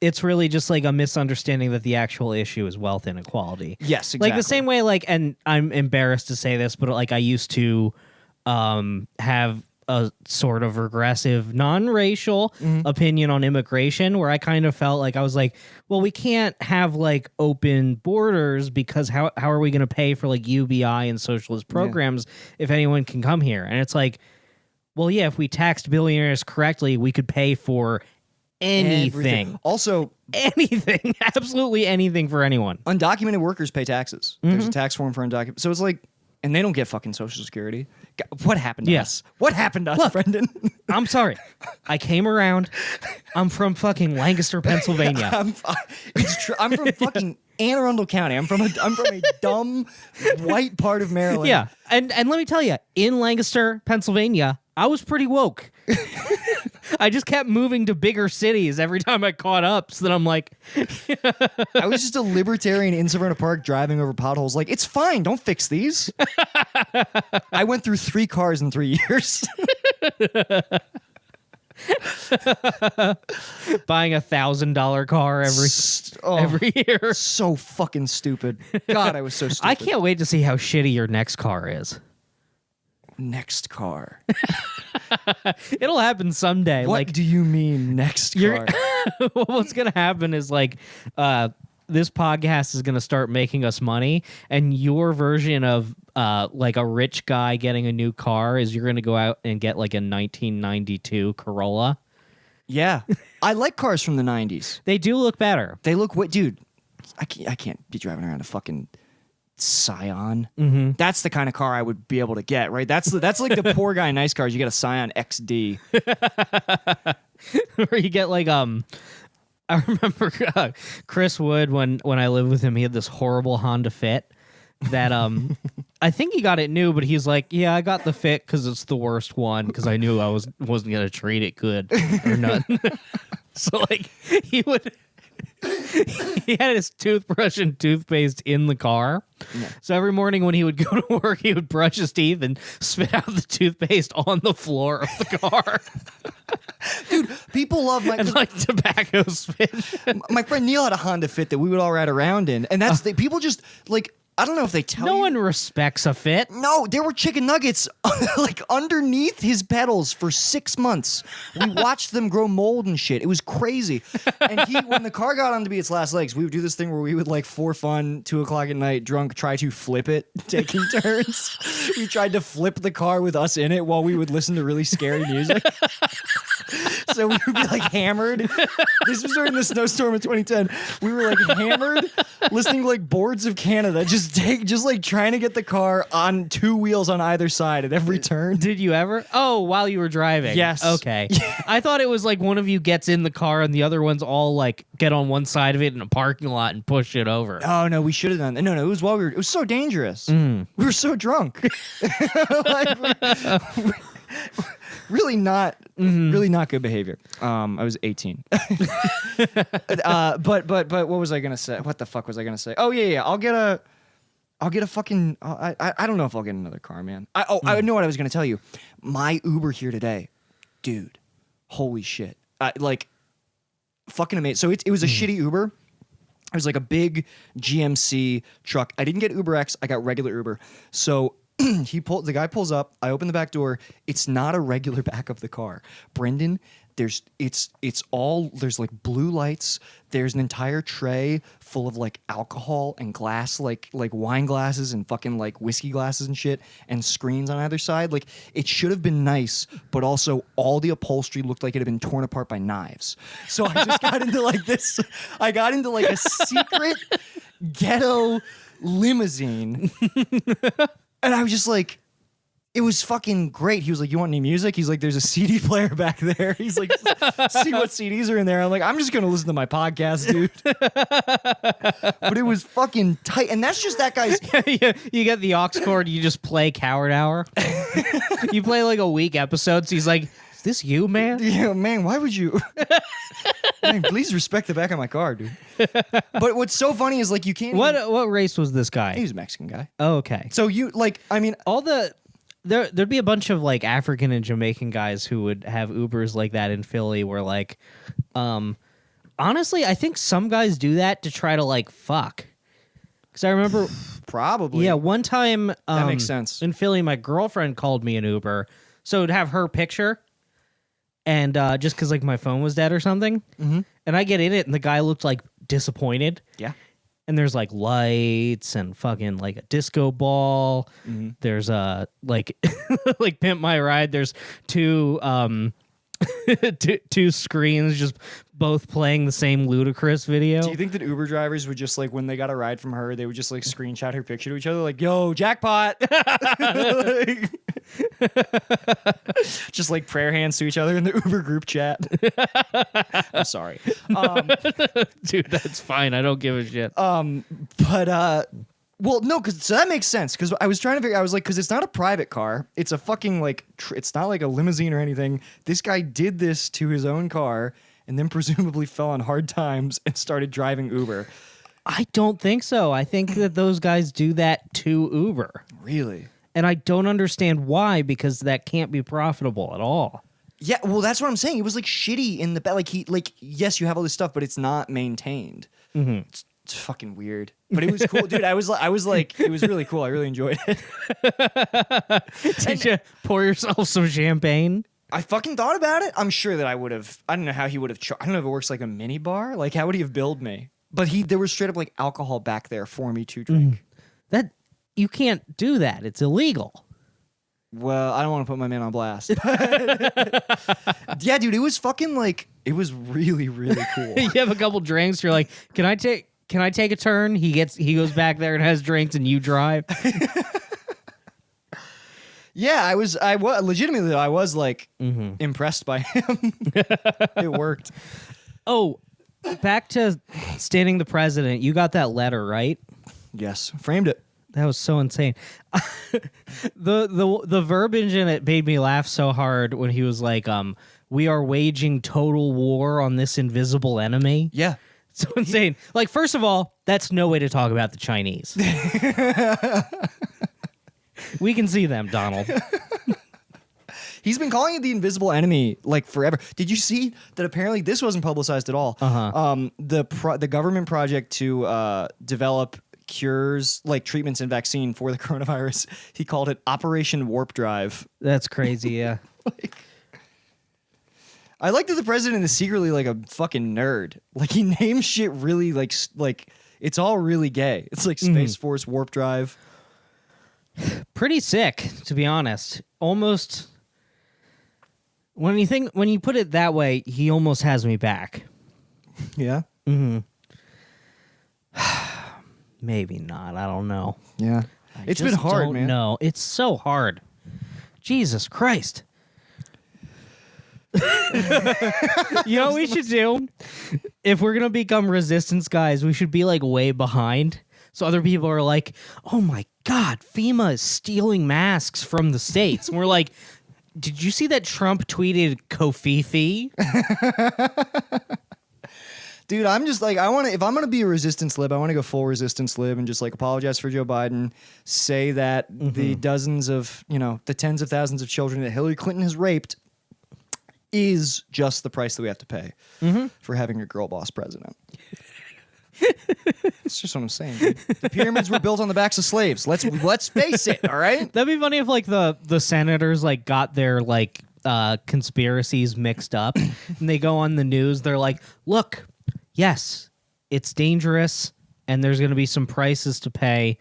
It's really just like a misunderstanding that the actual issue is wealth inequality. Yes, exactly. Like the same way, like, and I'm embarrassed to say this, but like I used to have a sort of regressive, non-racial opinion on immigration, where I kind of felt like I was like, well, we can't have like open borders because how are we going to pay for like UBI and socialist programs if anyone can come here? And it's like, well, yeah, if we taxed billionaires correctly, we could pay for anything. Everything. Also, anything, absolutely anything for anyone. undocumented workers pay taxes. There's a tax form for undocumented. So it's like, and they don't get fucking Social Security. What happened to us? What happened to us, Brendan? I'm sorry. I came around. I'm from fucking Lancaster, Pennsylvania. I'm from fucking Anne Arundel County. I'm from a dumb white part of Maryland. Yeah. And let me tell you, in Lancaster, Pennsylvania, I was pretty woke. I just kept moving to bigger cities every time I caught up. So that I'm like, I was just a libertarian in Severna Park driving over potholes. Like, it's fine. Don't fix these. I went through 3 cars in 3 years. buying $1,000 car every year. So fucking stupid. God, I was so stupid. I can't wait to see how shitty your next car is. Next car. It'll happen someday. What Like, do you mean next car? what's gonna happen is like this podcast is gonna start making us money, and your version of like a rich guy getting a new car is you're gonna go out and get like a 1992 Corolla. Yeah. I like cars from the 90s. They do look better. They look dude. I can't be driving around a fucking Scion. That's the kind of car I would be able to get, right? That's like the poor guy nice cars. You get a Scion XD. Or you get like I remember Chris Wood when I lived with him, he had this horrible Honda Fit that I think he got it new, but he's like, yeah, I got the Fit because it's the worst one because I knew I wasn't gonna treat it good or nothing. So like he had his toothbrush and toothpaste in the car. Yeah. So every morning when he would go to work, he would brush his teeth and spit out the toothpaste on the floor of the car. Dude, people love my and like tobacco spit. My friend Neil had a Honda Fit that we would all ride around in, and that's people just like. I don't know if they tell you. No one respects a Fit. No, there were chicken nuggets like underneath his pedals for 6 months. We watched them grow mold and shit. It was crazy. And when the car got on to be its last legs, we would do this thing where we would like for fun, 2:00 at night, drunk, try to flip it, taking turns. We tried to flip the car with us in it while we would listen to really scary music. So we would be like hammered. This was during the snowstorm of 2010. We were like hammered, listening to like Boards of Canada, just like trying to get the car on 2 wheels on either side at every turn. Did you ever? Oh, while you were driving? Yes. Okay. I thought it was like one of you gets in the car and the other ones all like get on one side of it in a parking lot and push it over. Oh no, we should have done that. No, it was while it was so dangerous. We were so drunk. Really not good behavior. I was 18. But what was I gonna say? What the fuck was I gonna say? Oh yeah. I'll get a fucking. I don't know if I'll get another car, man. I know what I was gonna tell you. My Uber here today, dude. Holy shit! Like, fucking amazing. So it was a shitty Uber. It was like a big GMC truck. I didn't get Uber X. I got regular Uber. So The guy pulls up. I open the back door. It's not a regular back of the car, Brendan. There's like blue lights. There's an entire tray full of like alcohol and glass, like wine glasses and fucking like whiskey glasses and shit, and screens on either side. Like it should have been nice, but also all the upholstery looked like it had been torn apart by knives. So I just got into like this. I got into like a secret ghetto limousine, and I was just like. It was fucking great. He was like, "You want any music?" He's like, "There's a CD player back there." He's like, "See what CDs are in there." I'm like, "I'm just gonna listen to my podcast, dude." But it was fucking tight, and that's just that guy's. You get the aux cord, you just play Coward Hour. You play like a week episode, so he's like, "Is this you, man?" Yeah, man. Why would you? Man, please respect the back of my car, dude. But what's so funny is like you can't. What race was this guy? He was a Mexican guy. Oh, okay. So you like, I mean, There'd be a bunch of like African and Jamaican guys who would have Ubers like that in Philly where like honestly I think some guys do that to try to like fuck. Cuz I remember probably. Yeah, one time That makes sense. in Philly my girlfriend called me an Uber. So it'd have her picture and just cuz like my phone was dead or something. Mm-hmm. And I get in it and the guy looked like disappointed. Yeah. And there's like lights and fucking like a disco ball. Mm-hmm. There's like like Pimp My Ride. There's two two screens just both playing the same Ludacris video. Do you think that Uber drivers would just like when they got a ride from her, they would just like screenshot her picture to each other, like "Yo, jackpot!" Like, just like prayer hands to each other in the Uber group chat. I'm sorry, Dude, that's fine. I don't give a shit. but well, no, because so that makes sense. Because I was trying to figure, I was like, because it's not a private car, it's a fucking like, it's not like a limousine or anything. This guy did this to his own car, and then presumably fell on hard times and started driving Uber. I don't think so. I think that those guys do that to Uber. Really? And I don't understand why, because that can't be profitable at all. Yeah, well, that's what I'm saying. It was like shitty in the back. Like yes, you have all this stuff, but it's not maintained. Mm-hmm. It's fucking weird, but it was cool, dude. I was like, it was really cool. I really enjoyed it. Did you pour yourself some champagne? I fucking thought about it. I'm sure that I would have. I don't know how he would have. I don't know if it works like a mini bar. Like, how would he have billed me? But there was straight up like alcohol back there for me to drink. That you can't do that. It's illegal. Well, I don't want to put my man on blast. Yeah, dude, it was fucking like, it was really, really cool. You have a couple drinks. You're like, can I take a turn? He goes back there and has drinks, and you drive. Yeah, I was legitimately though, I was like impressed by him. It worked. Oh, back to standing the president. You got that letter, right? Yes, framed it. That was so insane. The verbiage in it made me laugh so hard when he was like, "We are waging total war on this invisible enemy." Yeah. So insane. Like, first of all, that's no way to talk about the Chinese. We can see them, Donald. He's been calling it the invisible enemy like forever. Did you see that apparently this wasn't publicized at all? The government project to develop cures, like treatments and vaccine for the coronavirus, he called it Operation Warp Drive. That's crazy, yeah. I like that the president is secretly like a fucking nerd. Like he names shit really like it's all really gay. It's like Space Force Warp Drive. Pretty sick, to be honest. Almost when you put it that way, he almost has me back. Yeah. Maybe not. I don't know. Yeah. It's been hard, man. No, it's so hard. Jesus Christ. You know what we should do? If we're going to become resistance guys, we should be like way behind. So other people are like, "Oh my God, FEMA is stealing masks from the States." And we're like, "Did you see that Trump tweeted Kofifi?" Dude, I'm just like, if I'm going to be a resistance lib, I want to go full resistance lib and just like apologize for Joe Biden, say that the dozens of, the tens of thousands of children that Hillary Clinton has raped is just the price that we have to pay for having a girl boss president. That's just what I'm saying. Dude. The pyramids were built on the backs of slaves. Let's face it. All right. That'd be funny if like the senators like got their like conspiracies mixed up and they go on the news. They're like, look, yes, it's dangerous and there's going to be some prices to pay,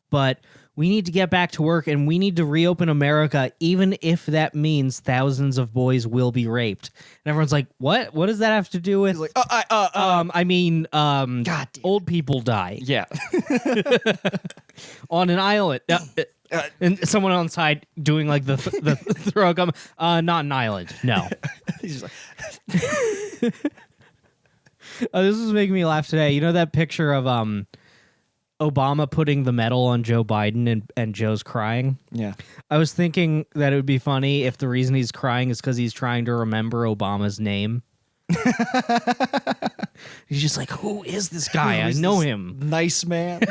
but we need to get back to work and we need to reopen America, even if that means thousands of boys will be raped. And everyone's like, what? What does that have to do with? Like, I mean, God damn. old people die Yeah. on an island. And someone on the side doing like the throw gum. Not an island. No. He's just like, This is making me laugh today. You know that picture of Obama putting the medal on Joe Biden and Joe's crying? yeah. I was thinking that it would be funny if the reason he's crying is because he's trying to remember Obama's name. He's just like, who is this guy? I Who's know this him. Nice man.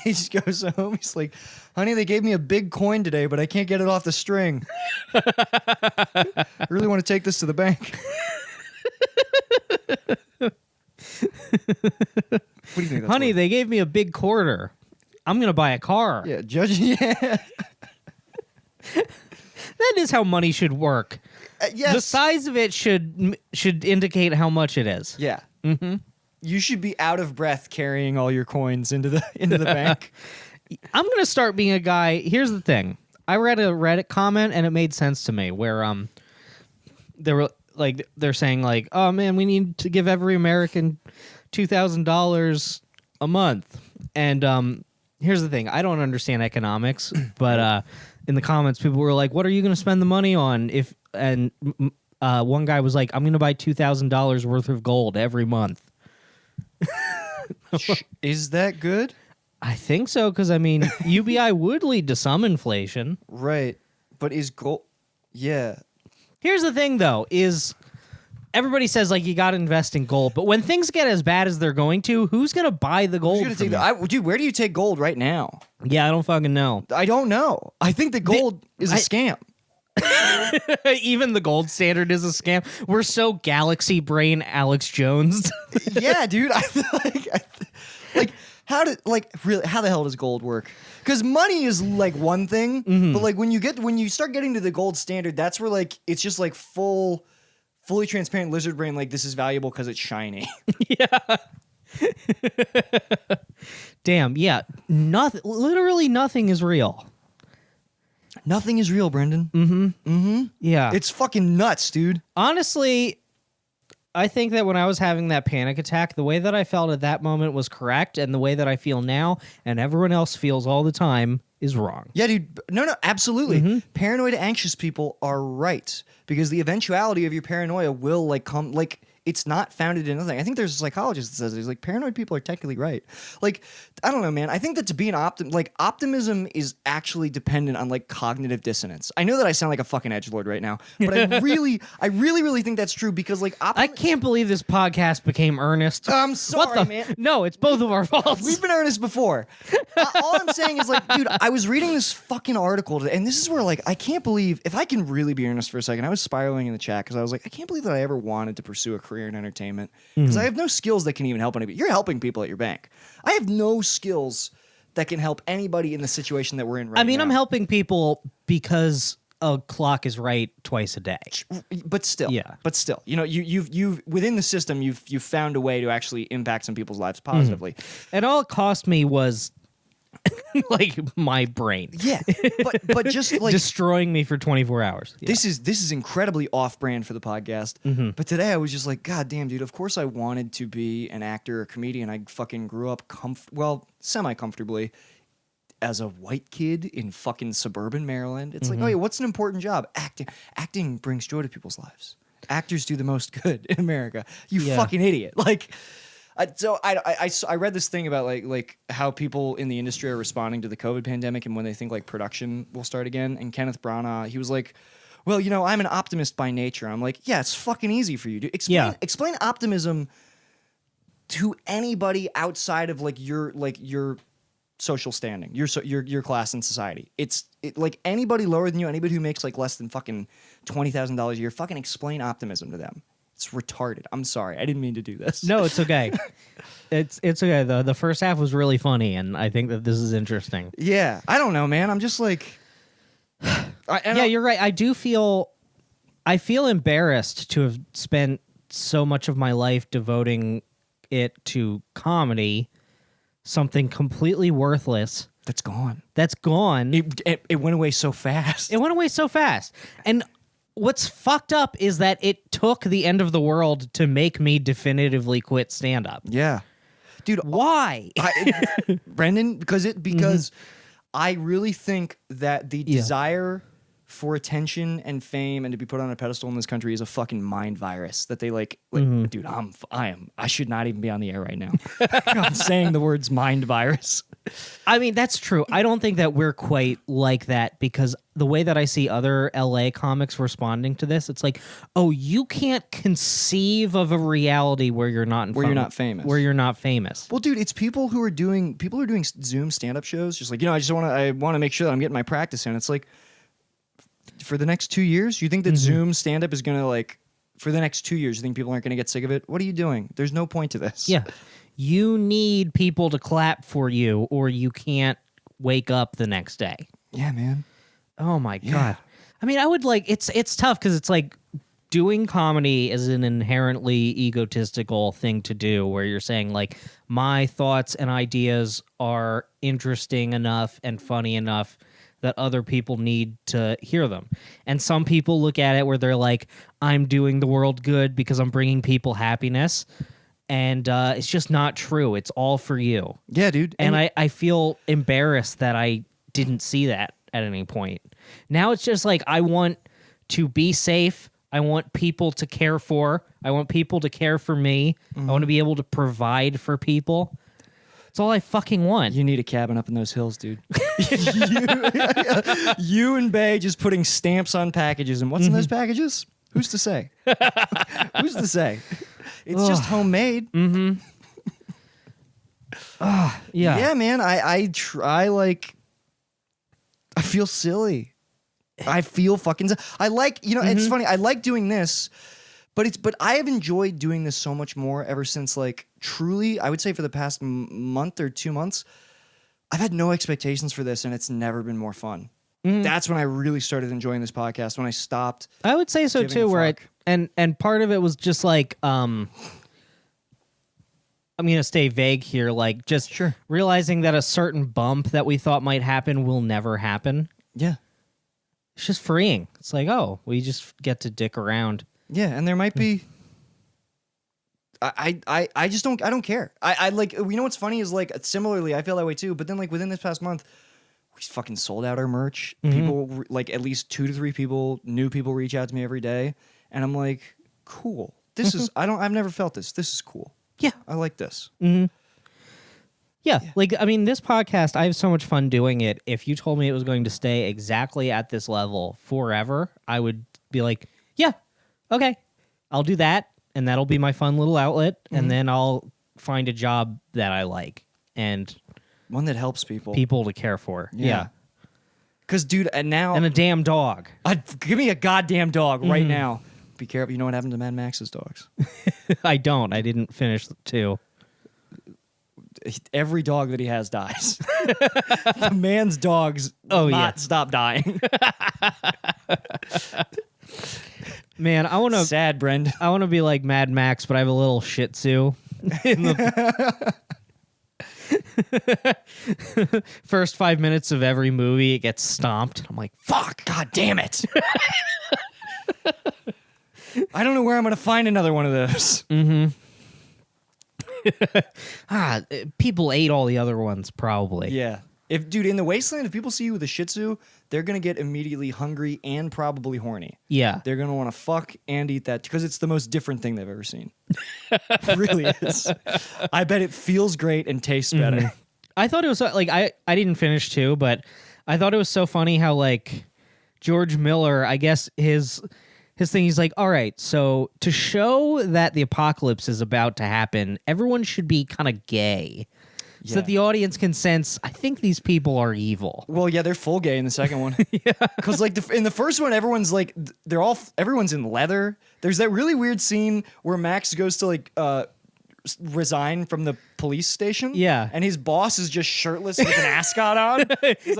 He just goes home. He's like, honey, they gave me a big coin today, but I can't get it off the string. I really want to take this to the bank. What do you think? That's Honey, worth? they gave me a big quarter. I'm going to buy a car. Yeah, judge. Yeah. That is how money should work. Yes. The size of it should indicate how much it is. Yeah. Mm-hmm. You should be out of breath carrying all your coins into the bank. I'm going to start being a guy. Here's the thing. I read a Reddit comment and it made sense to me where they were like they're saying like, "Oh man, we need to give every American $2,000 a month." And here's the thing. I don't understand economics, but in the comments people were like, "What are you going to spend the money on if?" And one guy was like, "I'm going to buy $2,000 worth of gold every month." Is that good? I think so, because I mean, UBI would lead to some inflation. Right. But is gold... Yeah. Here's the thing, though, is everybody says, like, you got to invest in gold. But when things get as bad as they're going to, who's going to buy the gold? Who's gonna from take you? dude, where do you take gold right now? Yeah, I don't fucking know. I don't know. I think the gold is a scam. Even the gold standard is a scam. We're so galaxy brain Alex Jones. Yeah, dude. I feel like how the hell does gold work? Because money is like one thing, but like when you start getting to the gold standard, that's where like it's just like fully transparent lizard brain. Like this is valuable because it's shiny. Damn, yeah. Literally nothing is real. Nothing is real, Brendan. Yeah. It's fucking nuts, dude. Honestly, I think that when I was having that panic attack, the way that I felt at that moment was correct, and the way that I feel now and everyone else feels all the time is wrong. Yeah, dude. No, absolutely. Paranoid, anxious people are right because the eventuality of your paranoia will like come like. It's not founded in nothing. I think there's a psychologist that says it. He's like, paranoid people are technically right. Like, I don't know, man. I think that to be an optimism is actually dependent on like cognitive dissonance. I know that I sound like a fucking edgelord right now, but I really think that's true because like I can't believe this podcast became earnest. I'm sorry, what the man. No, it's both of our faults. We've been earnest before. All I'm saying is like, dude, I was reading this fucking article today, and this is where like I can't believe if I can really be earnest for a second. I was spiraling in the chat because I was like, I can't believe that I ever wanted to pursue a career in entertainment because I have no skills that can even help anybody. You're helping people at your bank. I have no skills that can help anybody in the situation that we're in right now. I mean, I'm helping people because a clock is right twice a day. But still, you know, you've within the system, you've found a way to actually impact some people's lives positively. And all it cost me was like my brain. Yeah, but just like destroying me for 24 hours. Yeah. This is incredibly off-brand for the podcast. But today I was just like, God damn, dude. Of course I wanted to be an actor or comedian. I fucking grew up semi-comfortably as a white kid in fucking suburban Maryland. It's like, oh yeah, what's an important job? Acting. Acting brings joy to people's lives. Actors do the most good in America. You fucking idiot. Like. So I read this thing about like how people in the industry are responding to the COVID pandemic and when they think like production will start again. And Kenneth Branagh, he was like, well, you know, I'm an optimist by nature. I'm like, yeah, it's fucking easy for you to explain optimism to anybody outside of like your social standing, your class in society. It's like anybody lower than you, anybody who makes like less than fucking $20,000 a year, fucking explain optimism to them. It's retarded. I'm sorry. I didn't mean to do this. No, it's okay. It's okay though. The first half was really funny, and I think that this is interesting. Yeah. I don't know, man. I'm just like. Yeah, you're right. I feel embarrassed to have spent so much of my life devoting it to comedy, something completely worthless. That's gone. That's gone. It went away so fast. It went away so fast. And what's fucked up is that it took the end of the world to make me definitively quit stand-up. Yeah. Dude, Why? Brendan, because I really think that the desire for attention and fame and to be put on a pedestal in this country is a fucking mind virus that they like dude, I should not even be on the air right now. I'm saying the words mind virus. I mean, that's true. I don't think that we're quite like that because the way that I see other LA comics responding to this, it's like, oh, you can't conceive of a reality where you're not you're not famous. Where you're not famous. Well, dude, it's people who are doing Zoom stand-up shows, just like, I want to make sure that I'm getting my practice in. It's like, for the next 2 years, you think that Zoom stand-up is gonna like, for the next 2 years, you think people aren't gonna get sick of it? What are you doing? There's no point to this. Yeah. You need people to clap for you or you can't wake up the next day. Yeah, man. Oh my Yeah. God. I mean, I would like, it's tough because it's like doing comedy is an inherently egotistical thing to do where you're saying like, my thoughts and ideas are interesting enough and funny enough that other people need to hear them. And some people look at it where they're like, I'm doing the world good because I'm bringing people happiness. And it's just not true. It's all for you. Yeah, dude. And I feel embarrassed that I didn't see that at any point. Now it's just like I want to be safe. I want people to care for. I want people to care for me. I want to be able to provide for people. That's all I fucking want. You need a cabin up in those hills, dude. you and Bay just putting stamps on packages. And what's in those packages? Who's to say? Who's to say? It's just homemade. Yeah. Yeah, man. I try like. I feel silly. I feel fucking. I like, it's funny. I like doing this, but I have enjoyed doing this so much more ever since, like, truly, I would say for the past month or 2 months, I've had no expectations for this, and it's never been more fun. That's when I really started enjoying this podcast. When I stopped. I would say so giving too. a Where fuck. and part of it was just like I'm gonna stay vague here, like just realizing that a certain bump that we thought might happen will never happen. Yeah. It's just freeing. It's like, oh, we just get to dick around. Yeah, and there might be. I just don't. I don't care. I like. What's funny is like similarly, I feel that way too. But then like within this past month, we fucking sold out our merch. People like at least 2 to 3 new people reach out to me every day, and I'm like, cool. This is. I've never felt this. This is cool. Yeah. I like this. Yeah, like, I mean, this podcast, I have so much fun doing it. If you told me it was going to stay exactly at this level forever, I would be like, yeah, okay, I'll do that, and that'll be my fun little outlet, and then I'll find a job that I like and One that helps people. people to care for. Yeah. Because, dude, and now And a damn dog. give me a goddamn dog right now. Be careful. You know what happened to Mad Max's dogs? I don't. I didn't finish 2. Every dog that he has dies. The man's dogs stop dying. Man, I want to Sad, Brendan. I want to be like Mad Max, but I have a little Shih Tzu. In the first 5 minutes of every movie, it gets stomped. I'm like, Fuck, god damn it. I don't know where I'm going to find another one of those. people ate all the other ones, probably. Yeah. Dude, in the wasteland, if people see you with a Shih Tzu, they're going to get immediately hungry and probably horny. Yeah. They're going to want to fuck and eat that because it's the most different thing they've ever seen. It really is. I bet it feels great and tastes better. I thought it was like, I didn't finish 2, but I thought it was so funny how like George Miller, I guess his thing, he's like, all right, so to show that the apocalypse is about to happen, everyone should be kind of gay. so that the audience can sense, I think these people are evil. Well, yeah, they're full gay in the second one. Yeah, because like in the first one, everyone's like everyone's in leather. There's that really weird scene where Max goes to like resign from the police station. Yeah. And his boss is just shirtless with an ascot on.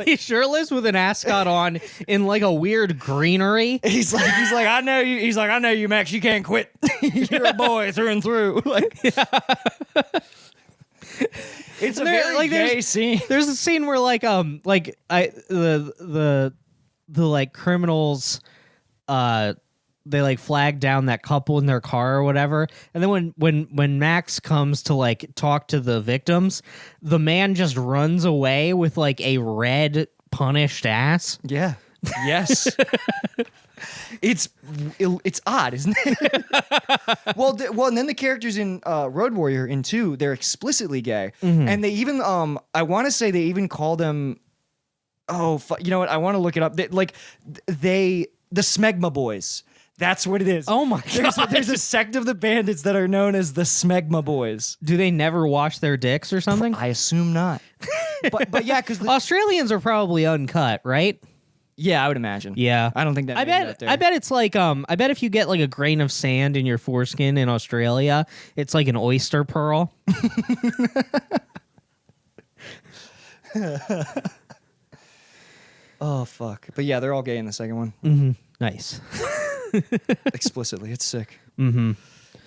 He's shirtless with an ascot on in like a weird greenery. He's like, I know you. He's like, I know you, Max. You can't quit. You're a boy through and through. Like, it's a very like, gay scene. There's a scene where the like criminals, they like flag down that couple in their car or whatever, and then when Max comes to like talk to the victims, the man just runs away with like a red punished ass. Yeah. Yes. It's odd, isn't it? well, and then the characters in Road Warrior in 2, they're explicitly gay, and they even I want to say they even call them. Oh, you know what? I want to look it up. The Smegma Boys. That's what it is. Oh my god! There's a sect of the bandits that are known as the Smegma Boys. Do they never wash their dicks or something? I assume not. but yeah, because Australians are probably uncut, right? Yeah, I would imagine. Yeah, I don't think that. I bet it's like I bet if you get like a grain of sand in your foreskin in Australia, it's like an oyster pearl. Oh fuck! But yeah, they're all gay in the second one. Mm-hmm. Nice. Explicitly, it's sick. Mm-hmm.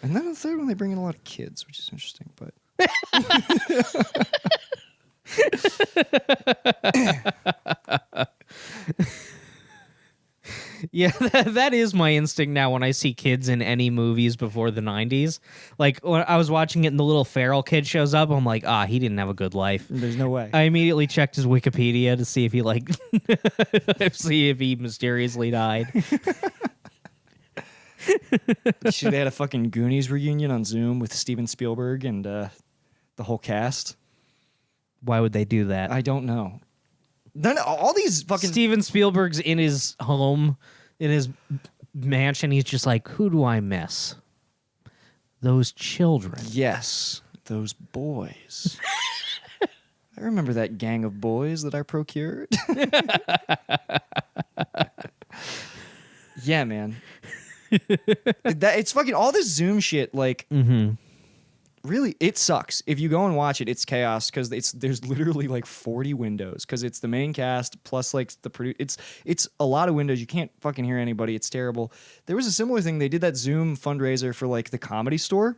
And then in the third one, they bring in a lot of kids, which is interesting. But yeah, that is my instinct now when I see kids in any movies before the 90s. Like when I was watching it and the little feral kid shows up, I'm like, he didn't have a good life. there's no way. I immediately checked his Wikipedia to see if he see if he mysteriously died. They had a fucking Goonies reunion on Zoom with Steven Spielberg and the whole cast. Why would they do that? I don't know. Then all these fucking Steven Spielberg's in his home, in his mansion. He's just like, who do I miss? Those children. Yes, those boys. I remember that gang of boys that I procured. Yeah, man. It's fucking all this Zoom shit. Like, really, it sucks. If you go and watch it, it's chaos because there's literally like 40 windows because it's the main cast plus like the it's a lot of windows. You can't fucking hear anybody. It's terrible. There was a similar thing. They did that Zoom fundraiser for like the Comedy Store,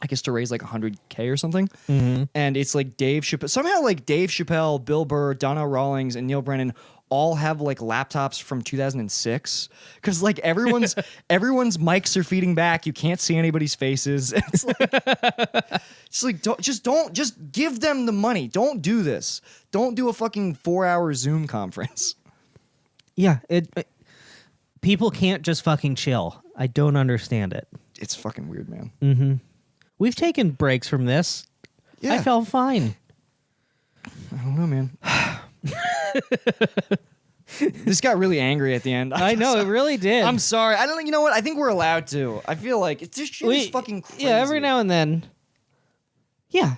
I guess, to raise like $100K or something. And it's like Dave Chappelle. Somehow like Dave Chappelle, Bill Burr, Donna Rawlings, and Neil Brennan all have like laptops from 2006 because like everyone's mics are feeding back. You can't see anybody's faces. It's like just give them the money. Don't do this. Don't do a fucking 4-hour Zoom conference. Yeah, people can't just fucking chill. I don't understand it. It's fucking weird, man. We've taken breaks from this. Yeah. I felt fine. I don't know, man. This got really angry at the end. I know, it really did. I'm sorry. I don't think, you know what? I think we're allowed to. I feel like it's just shit is fucking crazy. Yeah, every now and then. Yeah.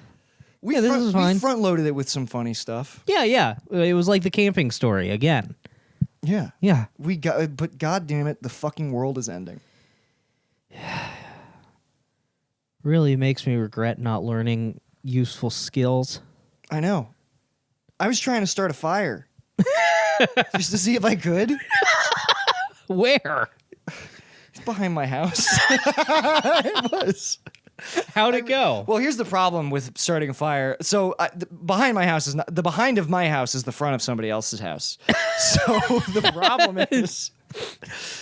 We this is fine. We front loaded it with some funny stuff. Yeah. It was like the camping story again. Yeah. Yeah. But god damn it, the fucking world is ending. Really makes me regret not learning useful skills. I know. I was trying to start a fire. Just to see if I could. Where? It's behind my house. It was. How'd it go? Well, here's the problem with starting a fire. So behind my house is not the behind of my house is the front of somebody else's house. So the problem is,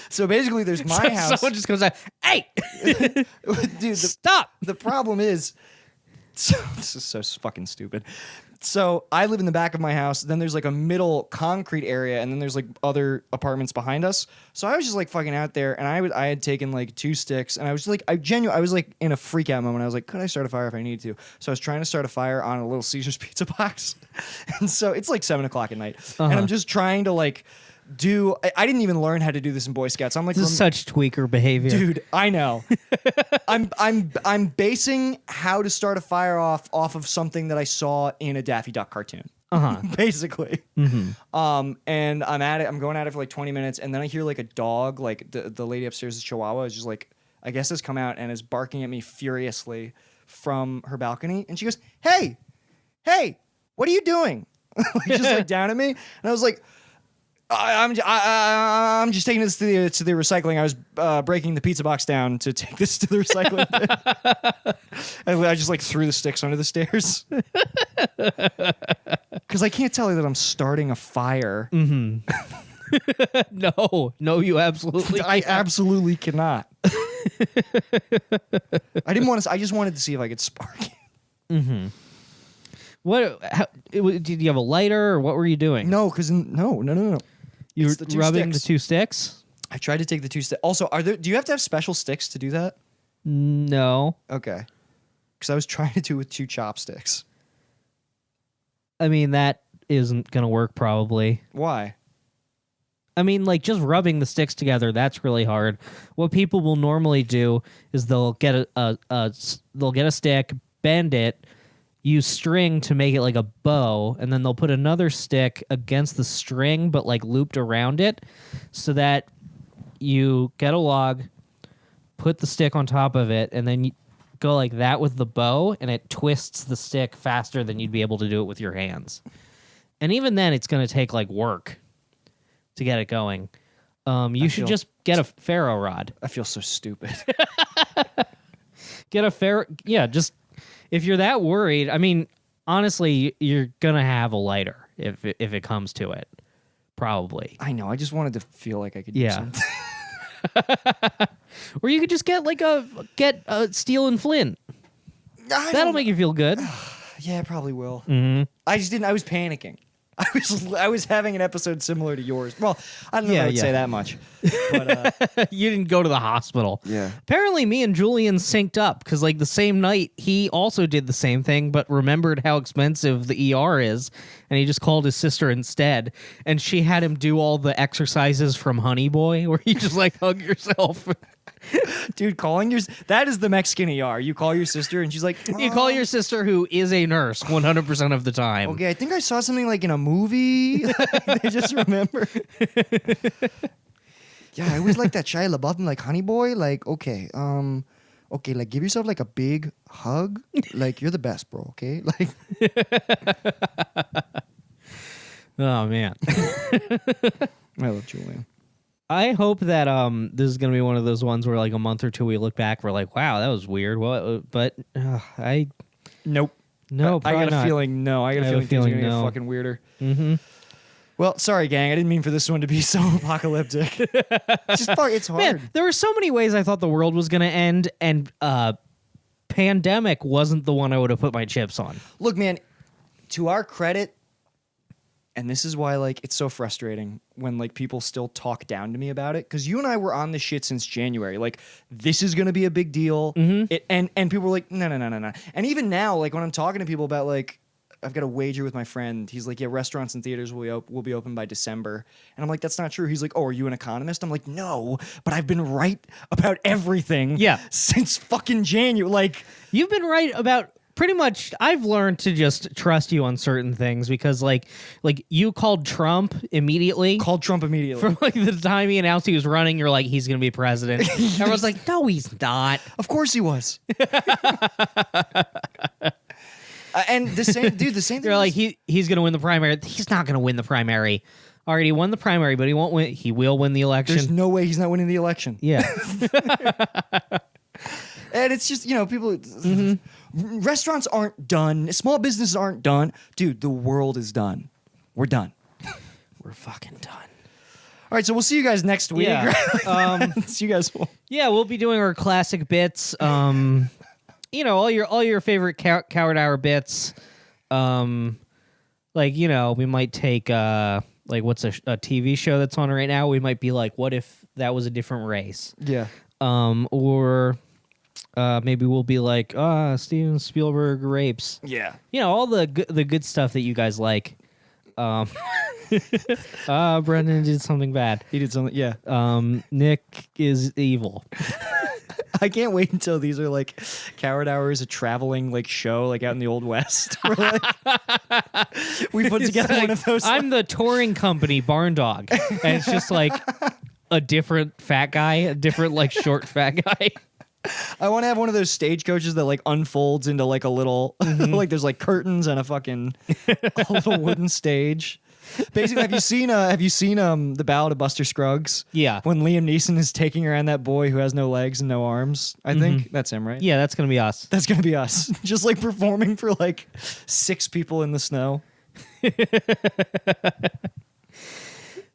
so basically, there's my house. Someone just goes out, hey, dude, stop. The problem is, so this is so fucking stupid. So I live in the back of my house. Then there's like a middle concrete area, and then there's like other apartments behind us. So I was just like fucking out there, and I had taken like 2 sticks, and I was like, I was like in a freak out moment. I was like, could I start a fire if I needed to? So I was trying to start a fire on a little Caesar's pizza box, and so it's like 7:00 at night, and I'm just trying to like I didn't even learn how to do this in Boy Scouts. I'm like, This is such tweaker behavior. dude, I know. I'm basing how to start a fire off of something that I saw in a Daffy Duck cartoon. Basically. And I'm going at it for like 20 minutes, and then I hear like a dog, like the lady upstairs, the Chihuahua, is just like, I guess has come out and is barking at me furiously from her balcony, and she goes, hey, what are you doing? Like, just like down at me, and I was like, I'm just taking this to the recycling. I was breaking the pizza box down to take this to the recycling bin. And I just like threw the sticks under the stairs because I can't tell you that I'm starting a fire. No, you absolutely. I absolutely cannot. I didn't want to. I just wanted to see if I could spark it. What? Did you have a lighter, or what were you doing? No, because no. You were It's the two rubbing sticks. the 2 sticks. I tried to take the 2 sticks. Also, do you have to have special sticks to do that? No, Okay. Because I was trying to do it with 2 chopsticks. I mean that isn't gonna work probably. Why? I mean, like just rubbing the sticks together, that's really hard. What people will normally do is they'll get they'll get a stick, bend it, use string to make it like a bow, and then they'll put another stick against the string but like looped around it, so that you get a log, put the stick on top of it, and then you go like that with the bow, and it twists the stick faster than you'd be able to do it with your hands. And even then, it's going to take like work to get it going. You should feel- just get a ferro rod. I feel so stupid. Get a ferro. Yeah, just if you're that worried. I mean, honestly, you're gonna have a lighter if it comes to it. Probably. I know. I just wanted to feel like I could do Yeah. something. Or you could just get a steel and flint. That'll make you feel good. Yeah, it probably will. Mm-hmm. I just didn't. I was panicking. I was having an episode similar to yours. Well, I don't know if I would say that much. But You didn't go to the hospital. Yeah. Apparently, me and Julian synced up because, like, the same night he also did the same thing, but remembered how expensive the ER is, and he just called his sister instead. And she had him do all the exercises from Honey Boy, where you just like hug yourself. dude, that is the Mexican ER. You call your sister and she's like, You call your sister, who is a nurse 100% of the time. okay, I think I saw something like in a movie. I just remember. Yeah, I always like that Shia LaBeouf and like Honey Boy. Like, okay, like give yourself like a big hug. Like you're the best, bro. Okay, like. Oh man. I love Julian. I hope that this is gonna be one of those ones where like a month or two we look back, we're like, wow, that was weird. What? But Nope. no, I probably got a not. feeling no. I got a feeling things are gonna get fucking weirder. Mm-hmm. Well, sorry, gang. I didn't mean for this one to be so apocalyptic. It's hard. Man, there were so many ways I thought the world was gonna end, and pandemic wasn't the one I would have put my chips on. Look, man, to our credit, and this is why like it's so frustrating when like people still talk down to me about it, because you and I were on this shit since January. Like, this is gonna be a big deal. And people were like, no. And even now, like when I'm talking to people about like, I've got a wager with my friend. He's like, yeah, restaurants and theaters will be open by December. And I'm like, that's not true. He's like, oh, are you an economist? I'm like, no, but I've been right about everything. Yeah. Since fucking January. Like, You've been right about pretty much. I've learned to just trust you on certain things because like you called Trump immediately. called Trump immediately. From like the time he announced he was running, you're like, he's gonna be president. Everyone's like, no, he's not. Of course he was. And the same thing. You're like, he's gonna win the primary. He's not gonna win the primary. Already won the primary, but he won't win. He will win the election. there's no way he's not winning the election. Yeah. And it's just, people, restaurants aren't done. Small businesses aren't done. Dude, the world is done. We're done. We're fucking done. All right, so we'll see you guys next week. Yeah. See you guys. Yeah, we'll be doing our classic bits. All your favorite Coward Hour bits. We might take what's a TV show that's on right now? We might be like, what if that was a different race? Yeah. Or maybe we'll be like, Steven Spielberg rapes. Yeah. All the good stuff that you guys like. Brendan did something bad. He did something. Yeah. Nick is evil. I can't wait until these are like Coward Hour is a traveling like show like out in the Old West. We're like, we put together one of those. I'm the touring company Barn Dog, and it's just like a different fat guy, a different like short fat guy. I want to have one of those stagecoaches that like unfolds into like a little like there's like curtains and a fucking a little wooden stage. Basically, have you seen the Ballad of Buster Scruggs? Yeah. When Liam Neeson is taking around that boy who has no legs and no arms. I think that's him, right? Yeah, that's gonna be us. That's gonna be us. Just like performing for like 6 people in the snow.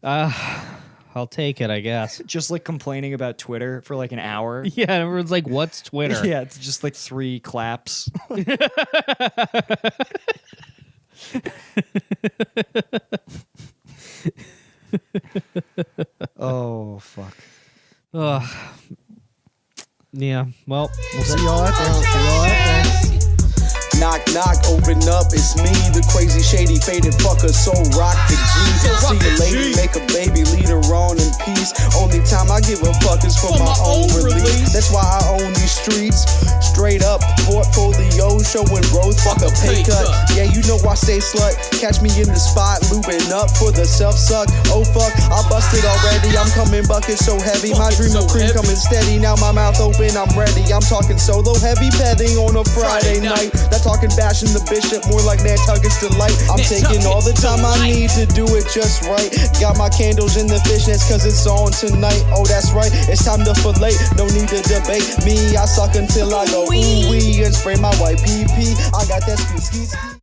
I'll take it, I guess. Just like complaining about Twitter for like an hour. Yeah, everyone's like, "What's Twitter?" Yeah, it's just like 3 claps. Oh fuck. Yeah. Well, We'll see y'all out there. See y'all out there. Knock, knock, open up, it's me, the crazy, shady, faded fucker, so rock the G. See a lady, make a baby, lead her on in peace. Only time I give a fuck is for my own release. That's why I own these streets. Straight up, portfolio showing growth, fuck a pay cut. Yeah, you know I stay slut. Catch me in the spot, looping up for the self-suck. Oh fuck, I busted already, I'm coming bucket so heavy. My dream of cream coming steady, now my mouth open, I'm ready. I'm talking solo heavy petting on a Friday night. That talking bashing the bishop, more like Nantucket's delight. I'm taking all the time I need to do it just right. Got my candles in the fishnets cause it's on tonight. Oh that's right, it's time to fillet, no need to debate me. I suck until I go ooh wee and spray my white pee. I got that ski.